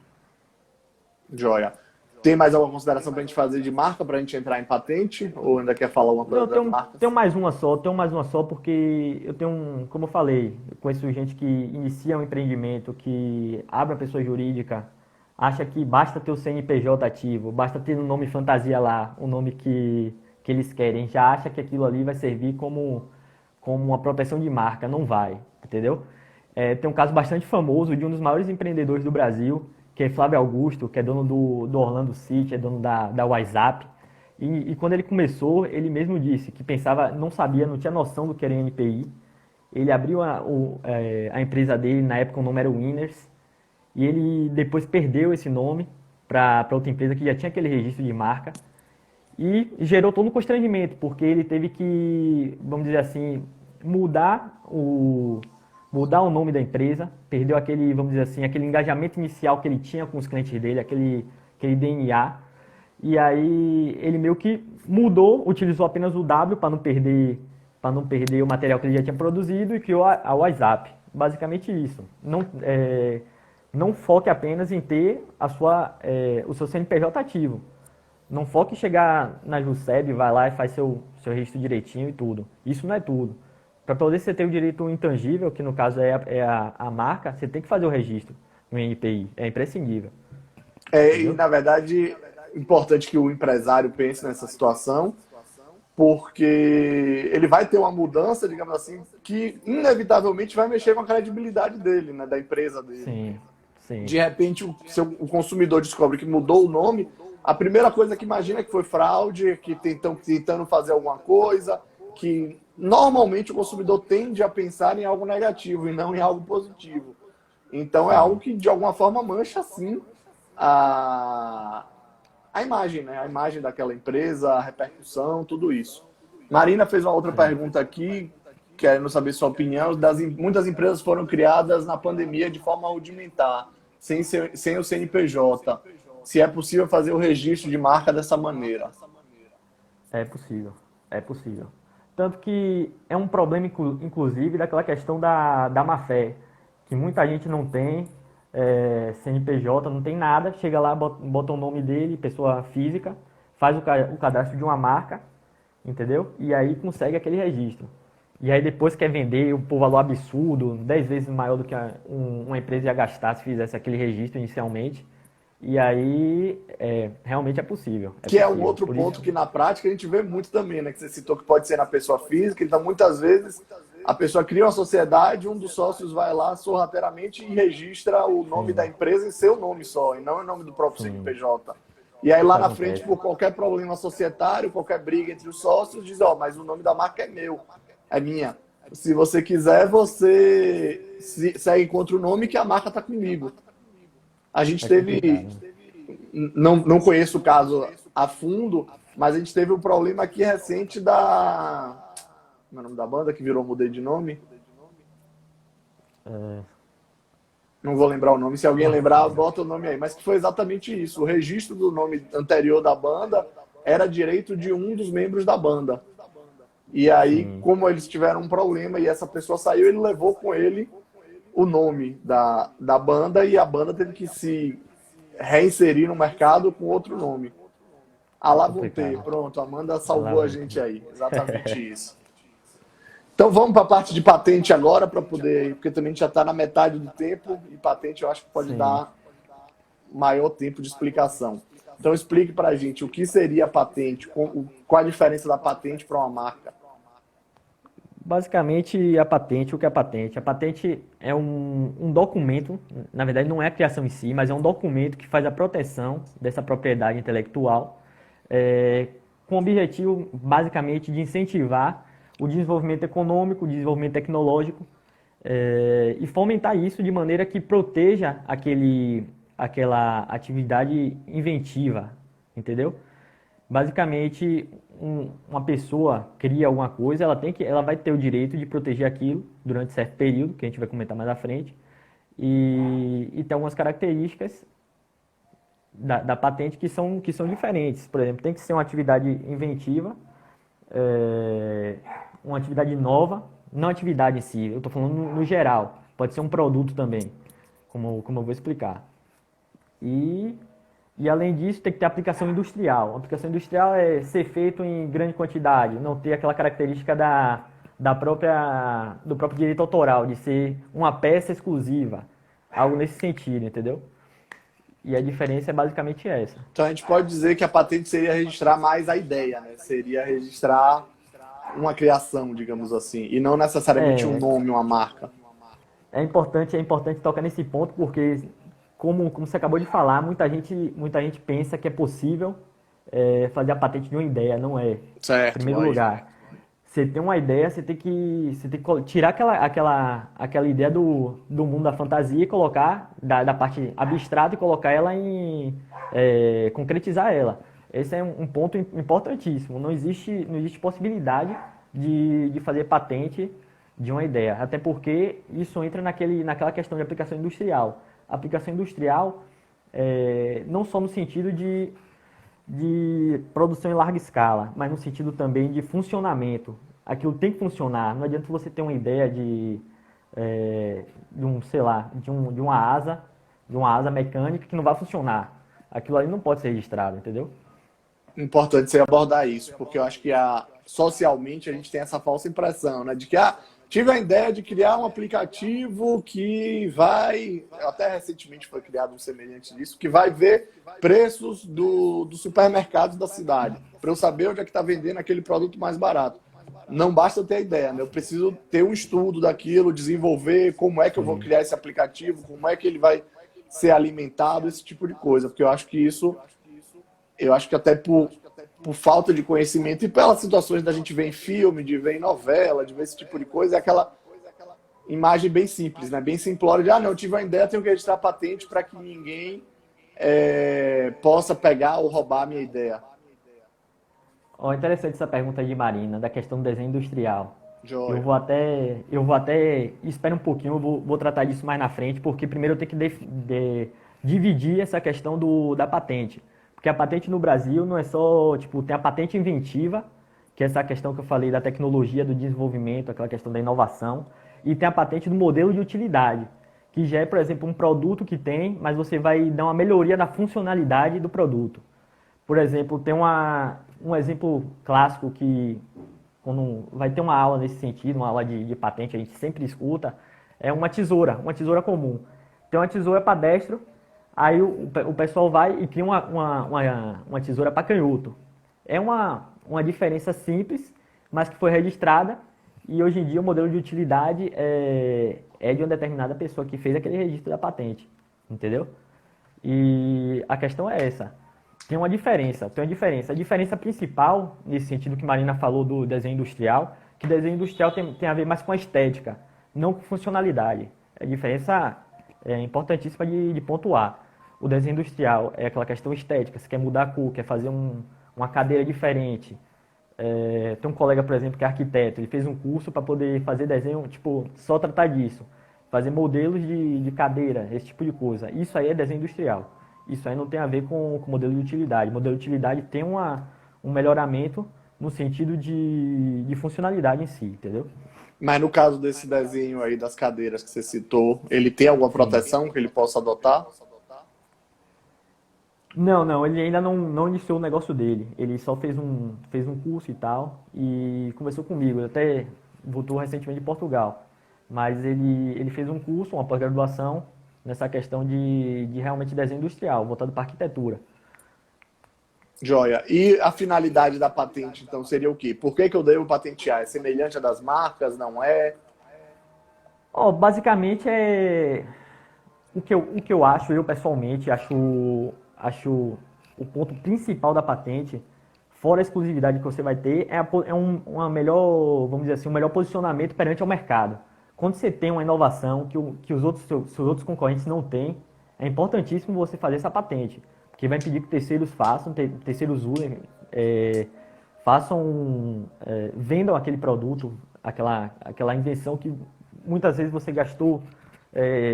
Joia. Tem mais alguma consideração para a gente fazer de marca, para a gente entrar em patente? Ou ainda quer falar uma coisa das marcas? Tenho mais uma só, porque eu tenho, como eu falei, eu conheço gente que inicia um empreendimento, que abre a pessoa jurídica, acha que basta ter o CNPJ ativo, basta ter um nome fantasia lá, o nome que eles querem, já acha que aquilo ali vai servir como uma proteção de marca, não vai, entendeu? Tem um caso bastante famoso de um dos maiores empreendedores do Brasil, que é Flávio Augusto, que é dono do Orlando City, é dono da WhatsApp. E quando ele começou, ele mesmo disse que pensava, não sabia, não tinha noção do que era NPI. Ele abriu a empresa dele, na época o nome era Winners, e ele depois perdeu esse nome para outra empresa que já tinha aquele registro de marca. E gerou todo um constrangimento, porque ele teve que, vamos dizer assim, mudar o nome da empresa, perdeu aquele, vamos dizer assim, aquele engajamento inicial que ele tinha com os clientes dele, aquele DNA. E aí ele meio que mudou, utilizou apenas o W para não perder o material que ele já tinha produzido e criou a WhatsApp. Basicamente isso. Não foque apenas em ter o seu CNPJ ativo. Não foque em chegar na JUSEB, vai lá e faz seu registro direitinho e tudo. Isso não é tudo. Para poder você ter o direito intangível, que no caso é a marca, você tem que fazer o registro. um NPI, é imprescindível, E entendeu? na verdade, importante que o empresário pense nessa situação, porque ele vai ter uma mudança, digamos assim, que inevitavelmente vai mexer com a credibilidade dele, né, da empresa dele. Sim, sim, De repente, o consumidor descobre que mudou o nome, a primeira coisa que imagina é que foi fraude, que tentando fazer alguma coisa, que normalmente o consumidor tende a pensar em algo negativo e não em algo positivo. Então é algo sim, que de alguma forma mancha sim a, a imagem, né? A imagem daquela empresa, a repercussão, tudo isso. Marina fez uma outra sim. pergunta aqui, querendo saber sua opinião. Muitas empresas foram criadas na pandemia de forma rudimentar, sem o CNPJ. Se é possível fazer o registro de marca dessa maneira. É possível, é possível. Tanto que é um problema, inclusive, daquela questão da má-fé, que muita gente não tem CNPJ, não tem nada, chega lá, bota o nome dele, pessoa física, faz o cadastro de uma marca, entendeu? E aí consegue aquele registro. E aí depois quer vender por valor absurdo, 10 vezes maior do que uma empresa ia gastar se fizesse aquele registro inicialmente. E aí, realmente é possível. É Que é um possível. outro Por isso, ponto que na prática a gente vê muito também, né? Que você citou que pode ser na pessoa física, então muitas vezes a pessoa cria uma sociedade, um dos sócios vai lá sorrateiramente e registra o nome sim, da empresa em seu nome só, e não em nome do próprio sim, CNPJ. E aí lá isso na frente, acontece. por qualquer problema societário, qualquer briga entre os sócios, diz, ó, mas o nome da marca é meu, é minha. Se você quiser, você segue contra o nome que a marca está comigo. A gente É complicado, teve, né? não conheço o caso a fundo, mas a gente teve um problema aqui recente da. Como é o nome da banda que virou mudei de nome? Não vou lembrar o nome. Se alguém lembrar, bota o nome aí. Mas que foi exatamente isso. O registro do nome anterior da banda era direito de um dos membros da banda. E aí, Sim, como eles tiveram um problema e essa pessoa saiu, ele levou com ele o nome da banda e a banda teve que se reinserir no mercado com outro nome. é Alavonte, complicado. pronto, a Amanda Lá salvou a vou. gente aí. Exatamente isso. Então vamos para a parte de patente agora, para poder, porque também a gente já está na metade do tempo e patente eu acho que pode Sim. dar maior tempo de explicação. Então explique para a gente o que seria a patente, qual a diferença da patente para uma marca. Basicamente, a patente, o que é a patente? A patente é um documento, na verdade não é a criação em si, mas é um documento que faz a proteção dessa propriedade intelectual, é, com o objetivo, basicamente, de incentivar o desenvolvimento econômico, o desenvolvimento tecnológico, e fomentar isso de maneira que proteja aquela atividade inventiva, entendeu? Basicamente, uma pessoa cria alguma coisa, ela vai ter o direito de proteger aquilo durante certo período, que a gente vai comentar mais à frente, e tem algumas características da patente que são diferentes. Por exemplo, tem que ser uma atividade inventiva, uma atividade nova, não atividade em si, eu estou falando no geral, pode ser um produto também, como eu vou explicar. E, e além disso, tem que ter aplicação industrial. A aplicação industrial é ser feito em grande quantidade, não ter aquela característica do próprio direito autoral, de ser uma peça exclusiva, algo nesse sentido, entendeu? E a diferença é basicamente essa. Então a gente pode dizer que a patente seria registrar mais a ideia, né? Seria registrar uma criação, digamos assim, e não necessariamente um É, nome, uma marca. é importante tocar nesse ponto porque, como você acabou de falar, muita gente pensa que é possível fazer a patente de uma ideia, não é. Em Certo, primeiro lógico. lugar, você tem uma ideia, você tem que tirar aquela ideia do mundo da fantasia e colocar da parte abstrata e colocar ela concretizar ela. Esse é um ponto importantíssimo. Não existe possibilidade de fazer patente de uma ideia. Até porque isso entra naquela questão de aplicação industrial. A aplicação industrial, não só no sentido de produção em larga escala, mas no sentido também de funcionamento. Aquilo tem que funcionar. Não adianta você ter uma ideia de um, sei lá, de uma asa mecânica que não vai funcionar. Aquilo ali não pode ser registrado, entendeu? Importante você abordar isso, porque eu acho que socialmente a gente tem essa falsa impressão, né, de que tive a ideia de criar um aplicativo que vai, até recentemente foi criado um semelhante disso, que vai ver preços dos supermercados da cidade, para eu saber onde é que está vendendo aquele produto mais barato. Não basta ter a ideia, né? Eu preciso ter um estudo daquilo, desenvolver como é que eu vou Sim. criar esse aplicativo, como é que ele vai ser alimentado, esse tipo de coisa, porque eu acho que até por falta de conhecimento e pelas situações da gente ver em filme, de ver em novela, de ver esse tipo de coisa, é aquela imagem bem simples, né? Bem simplória de, não, eu tive uma ideia, tenho que registrar patente para que ninguém possa pegar ou roubar a minha ideia. Ó, interessante essa pergunta de Marina, da questão do desenho industrial. Joia. Eu vou até, espera um pouquinho, vou tratar disso mais na frente, porque primeiro eu tenho que dividir essa questão da patente. Porque a patente no Brasil não é só, tipo, tem a patente inventiva, que é essa questão que eu falei da tecnologia, do desenvolvimento, aquela questão da inovação, e tem a patente do modelo de utilidade, que já é, por exemplo, um produto que tem, mas você vai dar uma melhoria na funcionalidade do produto. Por exemplo, tem um exemplo clássico que, quando vai ter uma aula nesse sentido, uma aula de patente, a gente sempre escuta, é uma tesoura comum. Tem uma tesoura para destro, aí o pessoal vai e cria uma tesoura para canhoto. É uma diferença simples, mas que foi registrada, e hoje em dia o modelo de utilidade é de uma determinada pessoa que fez aquele registro da patente, entendeu? E a questão é essa. Tem uma diferença. A diferença principal, nesse sentido que Marina falou do desenho industrial, que o desenho industrial tem a ver mais com a estética, não com funcionalidade. A diferença é importantíssima de pontuar. O desenho industrial é aquela questão estética, você quer mudar a cor, quer fazer uma cadeira diferente. Tem um colega, por exemplo, que é arquiteto, ele fez um curso para poder fazer desenho, tipo, só tratar disso. Fazer modelos de cadeira, esse tipo de coisa. Isso aí é desenho industrial. Isso aí não tem a ver com modelo de utilidade. O modelo de utilidade tem um melhoramento no sentido de funcionalidade em si, entendeu? Mas no caso desse desenho aí das cadeiras que você citou, ele tem alguma Sim. proteção que ele possa adotar? Não, ele ainda não iniciou o negócio dele. Ele só fez um curso e tal, e conversou comigo. Ele até voltou recentemente de Portugal. Mas ele fez um curso, uma pós-graduação, nessa questão de realmente desenho industrial, voltado para arquitetura. Joia. E a finalidade da patente, então, seria o quê? Por que eu devo patentear? É semelhante à das marcas? Não é? Ó, basicamente o que eu acho, eu pessoalmente acho o ponto principal da patente, fora a exclusividade que você vai ter, uma melhor, vamos dizer assim, um melhor posicionamento perante ao mercado. Quando você tem uma inovação que seus outros concorrentes não têm, é importantíssimo você fazer essa patente, porque vai impedir que terceiros façam, terceiros usem, vendam aquele produto, aquela invenção que muitas vezes você gastou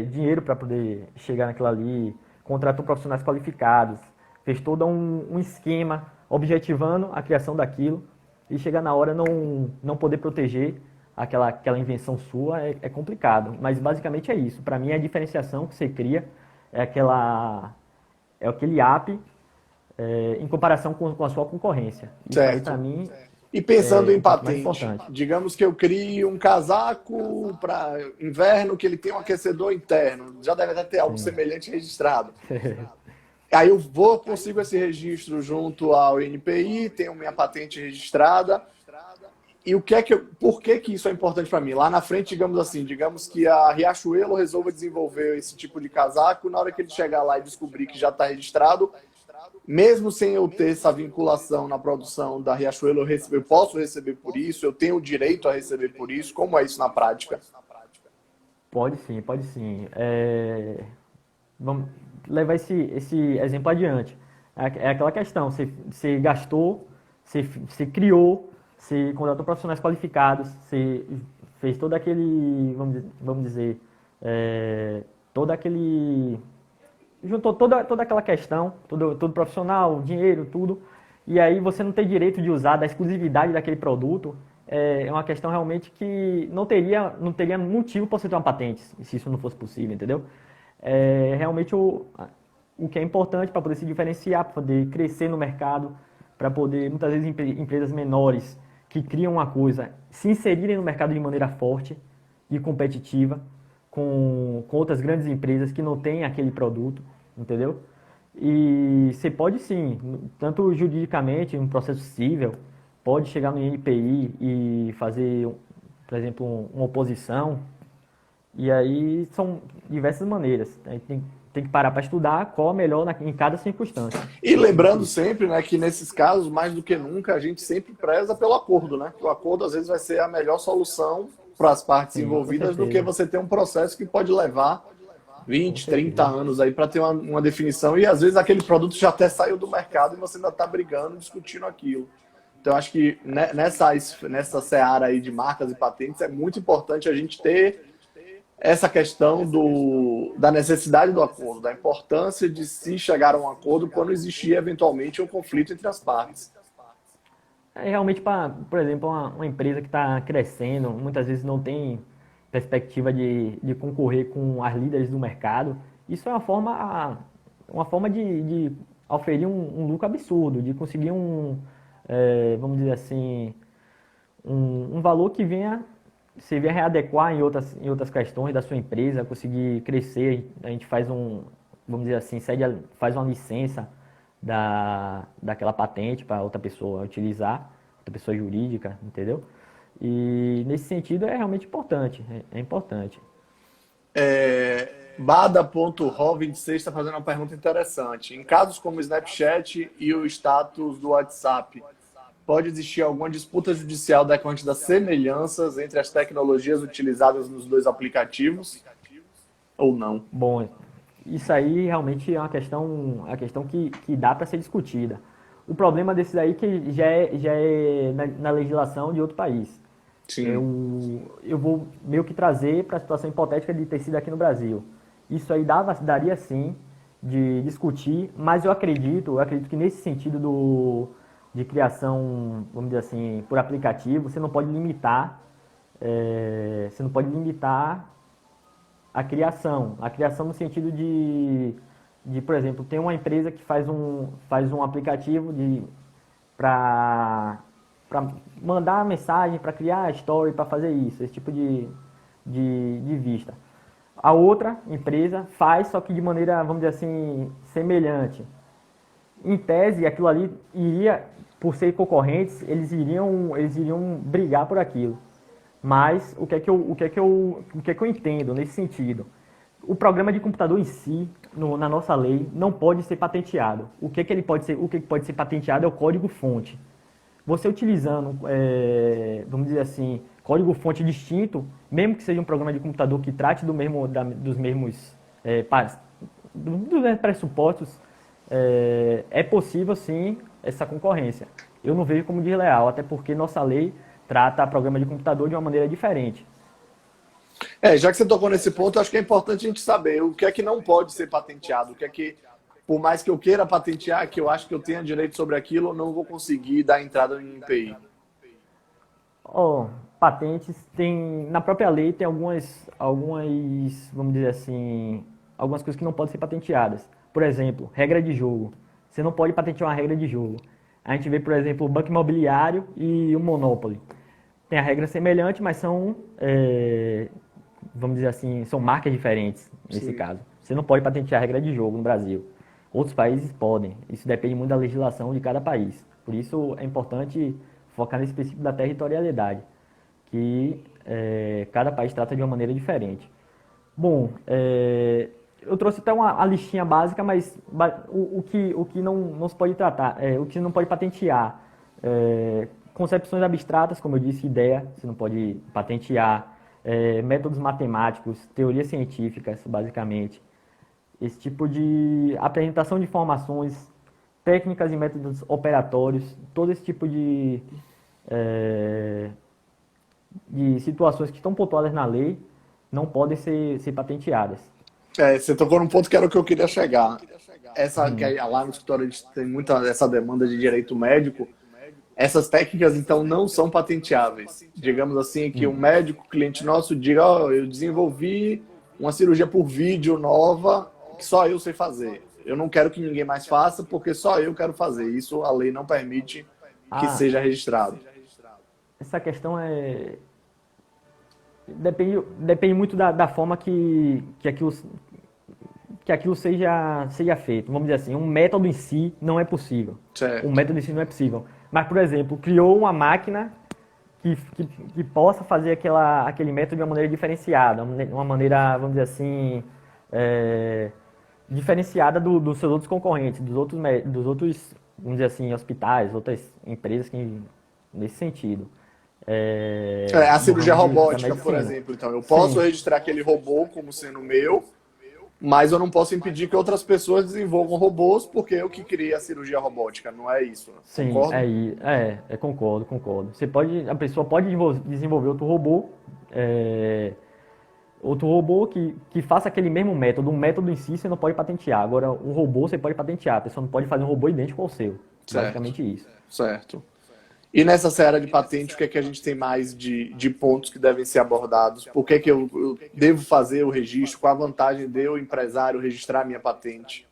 dinheiro para poder chegar naquilo ali, contratou profissionais qualificados, fez todo um esquema objetivando a criação daquilo e chegar na hora não poder proteger aquela invenção sua é complicado. Mas basicamente é isso. Para mim, a diferenciação que você cria é aquele app em comparação com a sua concorrência. Isso aí, para Certo. mim, E pensando é em o ponto mais patente, importante. digamos que eu crie um casaco para inverno que ele tem um aquecedor interno. Já deve até ter algo Sim. semelhante registrado. Aí consigo esse registro junto ao INPI, tenho minha patente registrada. E por que isso é importante para mim? Lá na frente, digamos que a Riachuelo resolva desenvolver esse tipo de casaco, na hora que ele chegar lá e descobrir que já está registrado, mesmo sem eu ter essa vinculação na produção da Riachuelo, eu posso receber por isso, eu tenho o direito a receber por isso. Como é isso na prática? Pode sim, pode sim. Vamos levar esse exemplo adiante. É aquela questão, você gastou, você criou, você contratou profissionais qualificados, você fez todo aquele, vamos dizer, todo aquele, juntou toda aquela questão, todo profissional, dinheiro, tudo, e aí você não tem direito de usar da exclusividade daquele produto. É uma questão realmente que não teria motivo para você ter uma patente, se isso não fosse possível, entendeu? Realmente o que é importante para poder se diferenciar, para poder crescer no mercado, para poder, muitas vezes, empresas menores que criam uma coisa se inserirem no mercado de maneira forte e competitiva com outras grandes empresas que não têm aquele produto, entendeu? E você pode sim, tanto juridicamente, um processo civil, pode chegar no INPI e fazer, por exemplo, uma oposição. E aí são diversas maneiras. A gente tem que parar para estudar qual é melhor em cada circunstância. E lembrando sempre, né, que nesses casos, mais do que nunca, a gente sempre preza pelo acordo, né? O acordo às vezes vai ser a melhor solução para as partes Sim, envolvidas do que você ter um processo que pode levar 20, 30 anos aí para ter uma definição e às vezes aquele produto já até saiu do mercado e você ainda está brigando, discutindo aquilo. Então acho que nessa seara aí de marcas e patentes é muito importante a gente ter essa questão da necessidade do acordo, da importância de se chegar a um acordo quando existir eventualmente um conflito entre as partes. Realmente, por exemplo, uma empresa que está crescendo, muitas vezes não tem perspectiva de concorrer com as líderes do mercado. Isso é uma forma de oferir um lucro absurdo, de conseguir vamos dizer assim, um valor que você venha readequar em outras questões da sua empresa, conseguir crescer. A gente faz vamos dizer assim, faz uma licença daquela patente para outra pessoa utilizar, outra pessoa jurídica, entendeu? E nesse sentido é realmente importante, é importante. Bada.ro26 está fazendo uma pergunta interessante. Em casos como o Snapchat e o status do WhatsApp, pode existir alguma disputa judicial decorrente das semelhanças entre as tecnologias utilizadas nos dois aplicativos ou não? Bom, isso aí realmente é uma questão que dá para ser discutida. O problema desse daí é que já é na legislação de outro país. Sim. Eu vou meio que trazer para a situação hipotética de ter sido aqui no Brasil. Isso aí daria sim de discutir, mas eu acredito que nesse sentido de criação, vamos dizer assim, por aplicativo, você não pode limitar a criação no sentido por exemplo, tem uma empresa que faz um aplicativo para mandar mensagem, para criar story, para fazer isso, esse tipo de vista. A outra empresa faz, só que de maneira, vamos dizer assim, semelhante. Em tese, aquilo ali iria, por ser concorrentes, eles iriam brigar por aquilo. Mas o que é que eu entendo nesse sentido? O programa de computador em si, na nossa lei, não pode ser patenteado. O que pode ser patenteado é o código-fonte. Você utilizando, vamos dizer assim, código-fonte distinto, mesmo que seja um programa de computador que trate dos mesmos pressupostos, é possível sim essa concorrência. Eu não vejo como desleal, até porque nossa lei trata programa de computador de uma maneira diferente. Já que você tocou nesse ponto, acho que é importante a gente saber o que é que não pode ser patenteado, o que é que, por mais que eu queira patentear, que eu acho que eu tenha direito sobre aquilo, eu não vou conseguir dar entrada no INPI. Patentes, na própria lei tem algumas, vamos dizer assim, algumas coisas que não podem ser patenteadas. Por exemplo, regra de jogo. Você não pode patentear uma regra de jogo. A gente vê, por exemplo, o Banco Imobiliário e o Monopoly. Tem a regra semelhante, mas são, vamos dizer assim, são marcas diferentes nesse caso. Você não pode patentear a regra de jogo no Brasil. Outros países podem. Isso depende muito da legislação de cada país. Por isso é importante focar nesse princípio da territorialidade, que cada país trata de uma maneira diferente. Bom, eu trouxe até uma listinha básica, mas o que não se pode tratar, o que não pode patentear, concepções abstratas, como eu disse, ideia, você não pode patentear, métodos matemáticos, teorias científicas, basicamente, esse tipo de apresentação de informações, técnicas e métodos operatórios, todo esse tipo de situações que estão pontuadas na lei não podem ser patenteadas. Você tocou num ponto que era o que eu queria chegar. Que lá no escritório a gente tem muita essa demanda de direito médico. Essas técnicas, então, não são patenteáveis. Digamos assim, que um médico, cliente nosso, diga, eu desenvolvi uma cirurgia por vídeo nova que só eu sei fazer. Eu não quero que ninguém mais faça porque só eu quero fazer. Isso a lei não permite que seja registrado. essa questão depende muito da forma que aquilo seja feito. Vamos dizer assim, um método em si não é possível. Um Certo. método em si não é possível. Mas, por exemplo, criou uma máquina que possa fazer aquele método de uma maneira diferenciada, uma maneira, vamos dizer assim, é, diferenciada dos seus outros concorrentes, dos outros, vamos dizer assim, hospitais, outras empresas que, nesse sentido. A No cirurgia ramo da robótica, por medicina. exemplo, então, eu posso Sim, registrar aquele robô como sendo meu, mas eu não posso impedir que outras pessoas desenvolvam robôs porque eu que criei a cirurgia robótica, não é isso, né? sim, Concordo? concordo. A pessoa pode desenvolver outro robô que faça aquele mesmo método. Um método em si você não pode patentear. Agora, um robô você pode patentear. A pessoa não pode fazer um robô idêntico ao seu. Certo, Basicamente isso. certo. E nessa seara de patente, o que é que a gente tem mais de pontos que devem ser abordados? Por que é que eu devo fazer o registro? Qual a vantagem de eu, empresário, registrar a minha patente?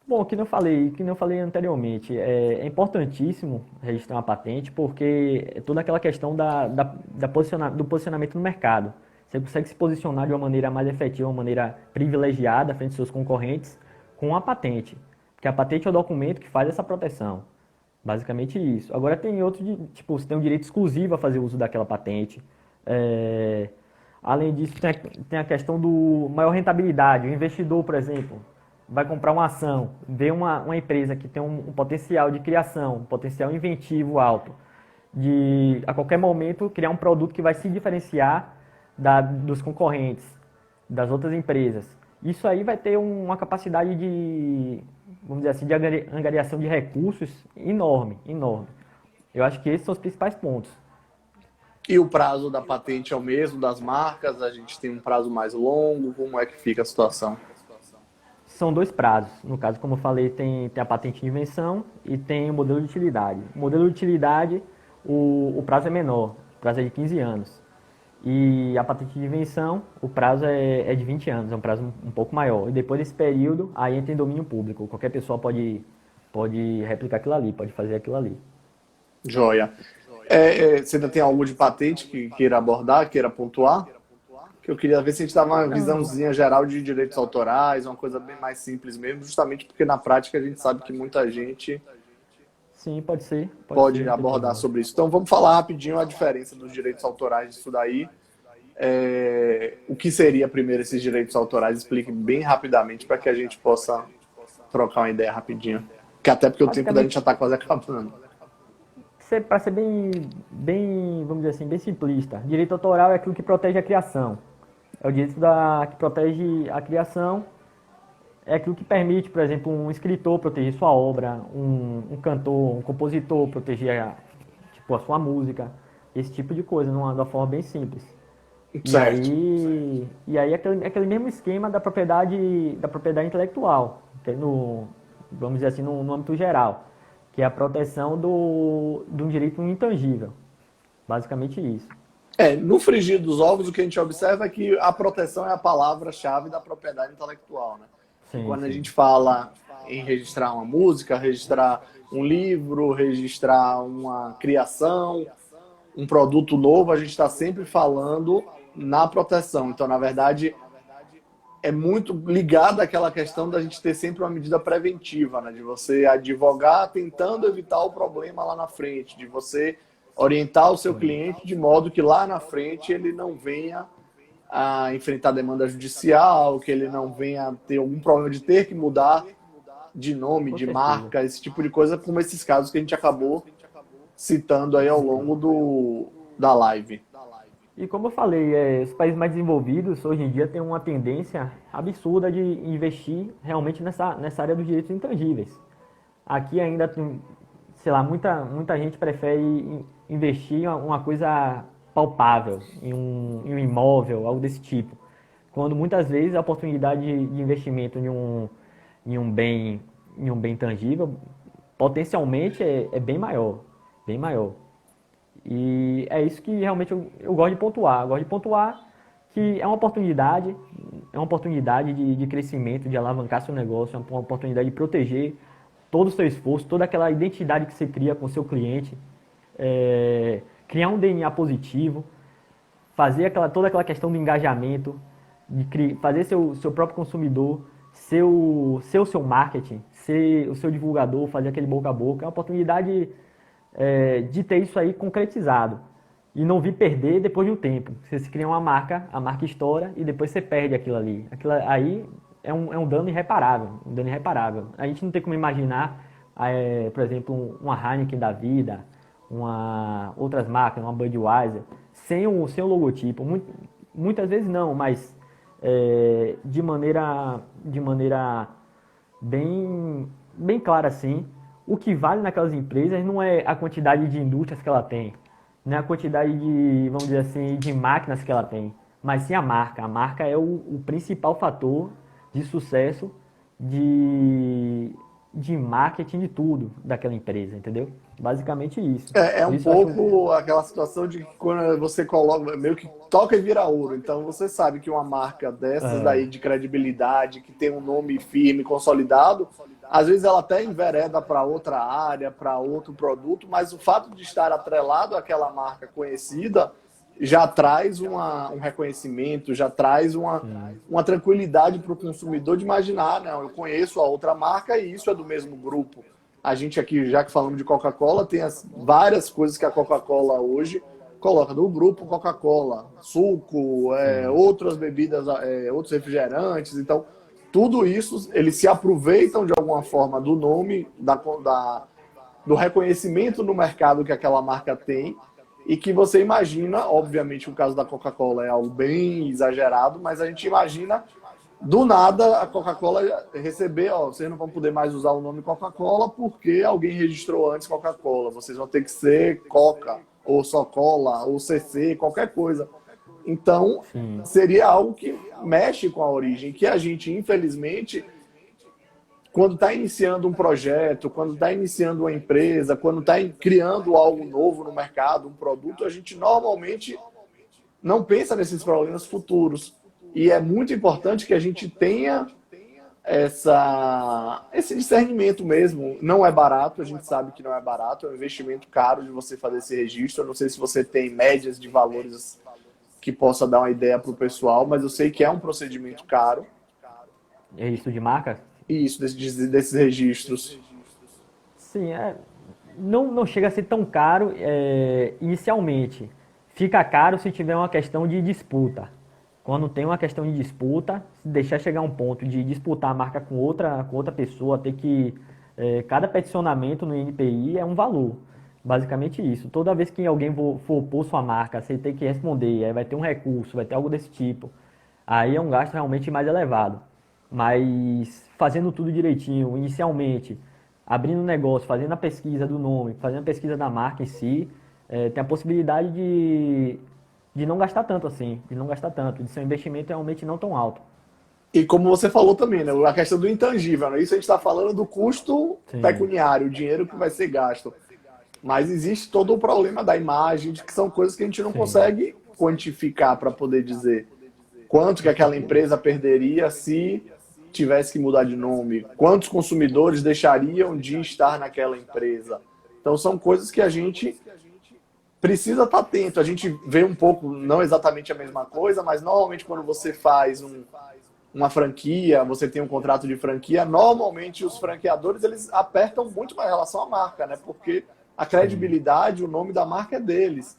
Bom, que não falei anteriormente, é importantíssimo registrar uma patente porque é toda aquela questão do posicionamento no mercado. Você consegue se posicionar de uma maneira mais efetiva, uma maneira privilegiada frente aos seus concorrentes com a patente. Porque a patente é o documento que faz essa proteção. Basicamente isso. Agora tem outro, tipo, você tem um direito exclusivo a fazer uso daquela patente. É, Além disso, tem a questão do maior rentabilidade. O investidor, por exemplo, vai comprar uma ação, vê uma empresa que tem um potencial de criação, um potencial inventivo alto, de a qualquer momento criar um produto que vai se diferenciar dos concorrentes, das outras empresas. Isso aí vai ter uma capacidade vamos dizer assim, de angariação de recursos enorme, enorme. Eu acho que esses são os principais pontos. E o prazo da patente é o mesmo das marcas? A gente tem um prazo mais longo? Como é que fica a situação? São dois prazos. No caso, como eu falei, tem a patente de invenção e tem o modelo de utilidade. O modelo de utilidade, o prazo é menor, o prazo é de 15 anos. E a patente de invenção, o prazo é de 20 anos, é um prazo um pouco maior. E depois desse período, aí entra em domínio público. Qualquer pessoa pode replicar aquilo ali, pode fazer aquilo ali. Joia. Você ainda tem algo de patente que queira abordar, queira pontuar? Que eu queria ver se a gente dava uma Não, visãozinha geral de direitos autorais, uma coisa bem mais simples mesmo, justamente porque na prática a gente sabe que muita gente sim, pode ser, pode não tem abordar problema. sobre isso. Então vamos falar rapidinho a diferença dos direitos autorais disso daí. O que seria primeiro esses direitos autorais? Explique bem rapidamente para que a gente possa trocar uma ideia rapidinho. Que até porque o tempo da gente Basicamente, já está quase acabando. para ser vamos dizer assim, bem simplista, direito autoral é aquilo que protege a criação. É o direito que protege a criação, é aquilo que permite, por exemplo, um escritor proteger sua obra, um cantor, um compositor proteger tipo, a sua música, esse tipo de coisa, de uma forma bem simples. Certo. E aí é aquele mesmo esquema da propriedade intelectual, que é vamos dizer assim, no âmbito geral, que é a proteção de um direito intangível. Basicamente isso. No frigir dos ovos, o que a gente observa é que a proteção é a palavra-chave da propriedade intelectual, né? E Sim, quando a sim. gente fala em registrar uma música, registrar um livro, registrar uma criação, um produto novo, a gente está sempre falando na proteção. Então, na verdade, é muito ligado àquela questão da gente ter sempre uma medida preventiva, né? De você advogar tentando evitar o problema lá na frente, de você orientar o seu cliente de modo que lá na frente ele não venha a enfrentar demanda judicial, que ele não venha a ter algum problema de ter que mudar de nome, Com de certeza. marca, esse tipo de coisa, como esses casos que a gente acabou citando aí ao longo da live. E como eu falei, os países mais desenvolvidos hoje em dia têm uma tendência absurda de investir realmente nessa área dos direitos intangíveis. Aqui ainda tem, sei lá, muita gente prefere investir em uma coisa palpável, em um imóvel, algo desse tipo. Quando muitas vezes a oportunidade de investimento em um bem, em um bem tangível, potencialmente é bem maior, bem maior. E é isso que realmente eu gosto de pontuar. Eu gosto de pontuar que é uma oportunidade de crescimento, de alavancar seu negócio, é uma oportunidade de proteger todo o seu esforço, toda aquela identidade que você cria com o seu cliente, criar um DNA positivo, fazer toda aquela questão do engajamento, de fazer seu próprio consumidor ser o seu marketing, ser o seu divulgador, fazer aquele boca a boca. É uma oportunidade de ter isso aí concretizado e não vir perder depois de um tempo. Você se cria uma marca, a marca estoura e depois você perde aquilo ali. Aquilo aí é um dano irreparável, um dano irreparável. A gente não tem como imaginar, por exemplo, uma Heineken da vida, outras marcas, uma Budweiser, sem o logotipo. Muitas vezes não, mas de maneira bem clara assim. O que vale naquelas empresas não é a quantidade de indústrias que ela tem, não é a quantidade de, vamos dizer assim, de máquinas que ela tem, mas sim a marca. A marca é o principal fator de sucesso, de marketing, de tudo daquela empresa, entendeu? Basicamente isso. É Por um isso eu pouco aquela situação de que quando você coloca, meio que toca e vira ouro. Então você sabe que uma marca dessas daí de credibilidade, que tem um nome firme, consolidado, às vezes ela até envereda para outra área, para outro produto, mas o fato de estar atrelado àquela marca conhecida já traz um reconhecimento, já traz uma tranquilidade para o consumidor de imaginar, não, eu conheço a outra marca e isso é do mesmo grupo. A gente aqui, já que falamos de Coca-Cola, tem várias coisas que a Coca-Cola hoje coloca no grupo Coca-Cola, suco, outras bebidas, outros refrigerantes. Então, tudo isso, eles se aproveitam de alguma forma do nome, do reconhecimento no mercado que aquela marca tem e que você imagina, obviamente o caso da Coca-Cola é algo bem exagerado, mas a gente imagina do nada a Coca-Cola receber, vocês não vão poder mais usar o nome Coca-Cola porque alguém registrou antes Coca-Cola, vocês vão ter que ser Coca, ou só Cola, ou CC, qualquer coisa. Então, seria algo que mexe com a origem, que a gente, infelizmente, quando está iniciando um projeto, quando está iniciando uma empresa, quando está criando algo novo no mercado, um produto, a gente normalmente não pensa nesses problemas futuros. E é muito importante que a gente tenha esse discernimento mesmo. Não é barato, a gente sabe que não é barato, é um investimento caro de você fazer esse registro. Eu não sei se você tem médias de valores que possa dar uma ideia para o pessoal, mas eu sei que é um procedimento caro. Registro de marca? Isso, desses registros. Sim, não chega a ser tão caro inicialmente. Fica caro se tiver uma questão de disputa. Quando tem uma questão de disputa, se deixar chegar um ponto de disputar a marca com outra pessoa, ter que... cada peticionamento no INPI é um valor. Basicamente isso. Toda vez que alguém for opor sua marca, você tem que responder, aí vai ter um recurso, vai ter algo desse tipo. Aí é um gasto realmente mais elevado. Mas fazendo tudo direitinho, inicialmente, abrindo um negócio, fazendo a pesquisa do nome, fazendo a pesquisa da marca em si, tem a possibilidade de não gastar tanto assim, de ser um investimento realmente não tão alto. E como você falou também, né, a questão do intangível, né? Isso a gente está falando do custo pecuniário, o dinheiro que vai ser gasto. Mas existe todo o problema da imagem, que são coisas que a gente não consegue quantificar para poder dizer quanto que aquela empresa perderia se tivesse que mudar de nome, quantos consumidores deixariam de estar naquela empresa. Então são coisas que a gente precisa estar atento. A gente vê um pouco, não exatamente a mesma coisa, mas normalmente quando você faz uma franquia, você tem um contrato de franquia, normalmente os franqueadores eles apertam muito com relação à marca, né? Porque a credibilidade, o nome da marca é deles.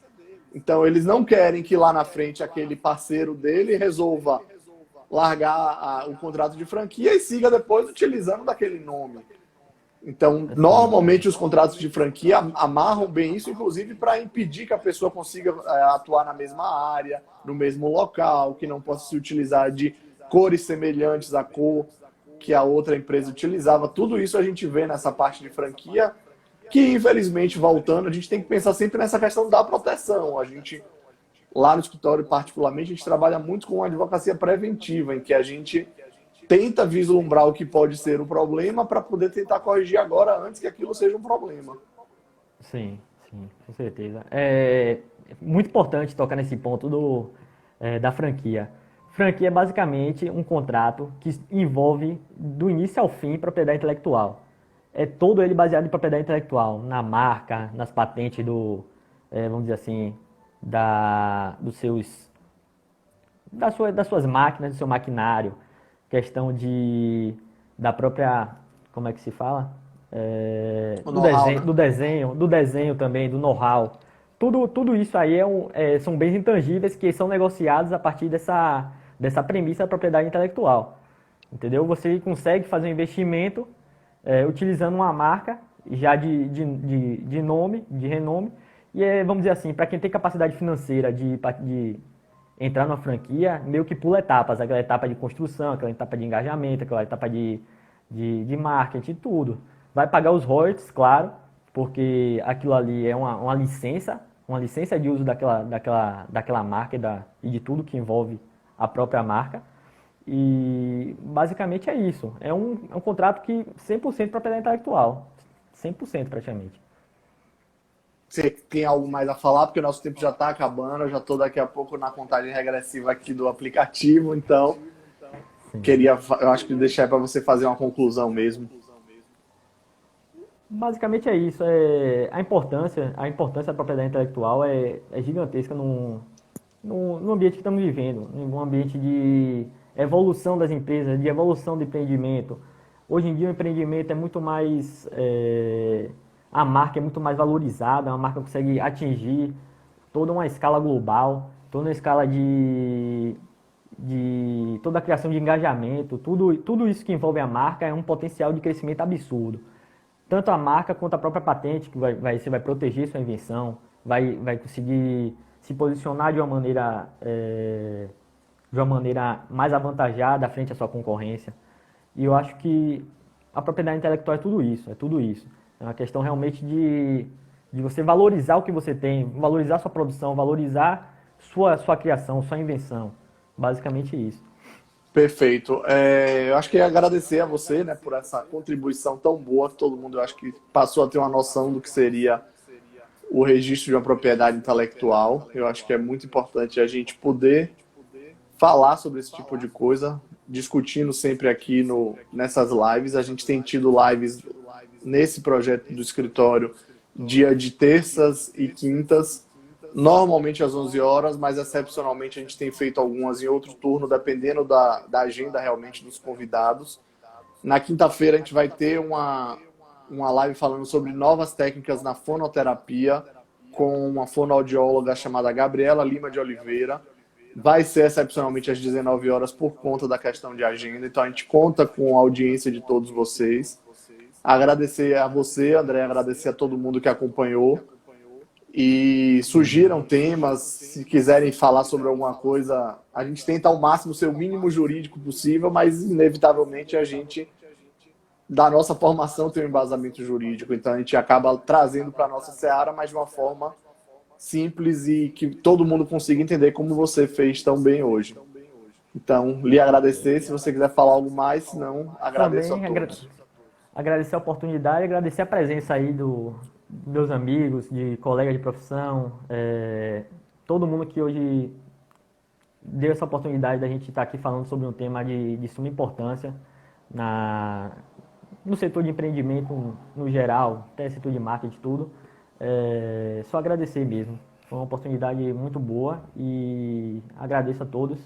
Então, eles não querem que lá na frente aquele parceiro dele resolva largar o contrato de franquia e siga depois utilizando daquele nome. Então, normalmente os contratos de franquia amarram bem isso, inclusive para impedir que a pessoa consiga atuar na mesma área, no mesmo local, que não possa se utilizar de cores semelhantes à cor que a outra empresa utilizava. Tudo isso a gente vê nessa parte de franquia, que infelizmente, voltando, a gente tem que pensar sempre nessa questão da proteção. A gente, lá no escritório particularmente, a gente trabalha muito com a advocacia preventiva, em que a gente tenta vislumbrar o que pode ser o problema para poder tentar corrigir agora antes que aquilo seja um problema. Sim, com certeza. É muito importante tocar nesse ponto da franquia. Franquia é basicamente um contrato que envolve do início ao fim propriedade intelectual. É todo ele baseado em propriedade intelectual, na marca, nas patentes vamos dizer assim, dos seus das suas máquinas, do seu maquinário, questão da própria, como é que se fala? O know-how, né? Do desenho também, do know-how. Tudo isso aí são bens intangíveis que são negociados a partir dessa premissa da propriedade intelectual. Entendeu? Você consegue fazer um investimento utilizando uma marca já de nome, de renome, e vamos dizer assim, para quem tem capacidade financeira de entrar numa franquia, meio que pula etapas, aquela etapa de construção, aquela etapa de engajamento, aquela etapa de marketing, tudo. Vai pagar os royalties, claro, porque aquilo ali é uma licença de uso daquela marca e de tudo que envolve a própria marca. E basicamente é isso. É um contrato que 100% propriedade intelectual. 100% praticamente. Você tem algo mais a falar? Porque o nosso tempo já está acabando. Eu já estou daqui a pouco na contagem regressiva aqui do aplicativo. Então, Sim. eu acho que deixar para você fazer uma conclusão mesmo. Basicamente é isso. A importância da propriedade intelectual é gigantesca no ambiente que estamos vivendo, num ambiente de evolução das empresas, de evolução do empreendimento. Hoje em dia o empreendimento é muito mais, a marca é muito mais valorizada, a marca consegue atingir toda uma escala global, toda uma escala de toda a criação de engajamento, tudo isso que envolve a marca é um potencial de crescimento absurdo. Tanto a marca quanto a própria patente, que você vai proteger sua invenção, vai conseguir se posicionar de uma maneira mais avantajada frente à sua concorrência. E eu acho que a propriedade intelectual é tudo isso, é tudo isso. É uma questão realmente de você valorizar o que você tem, valorizar sua produção, valorizar sua criação, sua invenção. Basicamente isso. Perfeito. Eu acho que ia agradecer a você, né, por essa contribuição tão boa que todo mundo, eu acho que passou a ter uma noção do que seria o registro de uma propriedade intelectual. Eu acho que é muito importante a gente poder falar sobre esse tipo de coisa, discutindo sempre aqui nessas lives. A gente tem tido lives nesse projeto do escritório dia de terças e quintas, normalmente às 11 horas, mas excepcionalmente a gente tem feito algumas em outro turno, dependendo da agenda realmente dos convidados. Na quinta-feira a gente vai ter uma live falando sobre novas técnicas na fonoterapia, com uma fonoaudióloga chamada Gabriela Lima de Oliveira. Vai ser excepcionalmente às 19 horas por conta da questão de agenda, então a gente conta com a audiência de todos vocês. Agradecer a você, André, agradecer a todo mundo que acompanhou. E sugiram temas, se quiserem falar sobre alguma coisa, a gente tenta ao máximo ser o mínimo jurídico possível, mas inevitavelmente a gente, da nossa formação, tem um embasamento jurídico, então a gente acaba trazendo para a nossa seara, mas de uma forma simples e que todo mundo consiga entender como você fez tão bem hoje. Então, lhe agradecer, se você quiser falar algo mais, se não, agradeço Também a todos. agradecer a oportunidade, agradecer a presença aí dos meus amigos, de colegas de profissão, todo mundo que hoje deu essa oportunidade da gente estar aqui falando sobre um tema de suma importância no setor de empreendimento no geral, até setor de marketing, tudo. Só agradecer mesmo. Foi uma oportunidade muito boa e agradeço a todos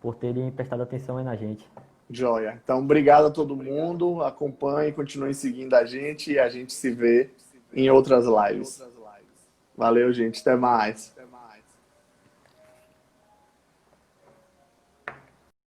por terem prestado atenção aí na gente. Joia. Então, obrigado a todo mundo. Acompanhe, continuem seguindo a gente e a gente se vê em outras lives. Valeu, gente. Até mais.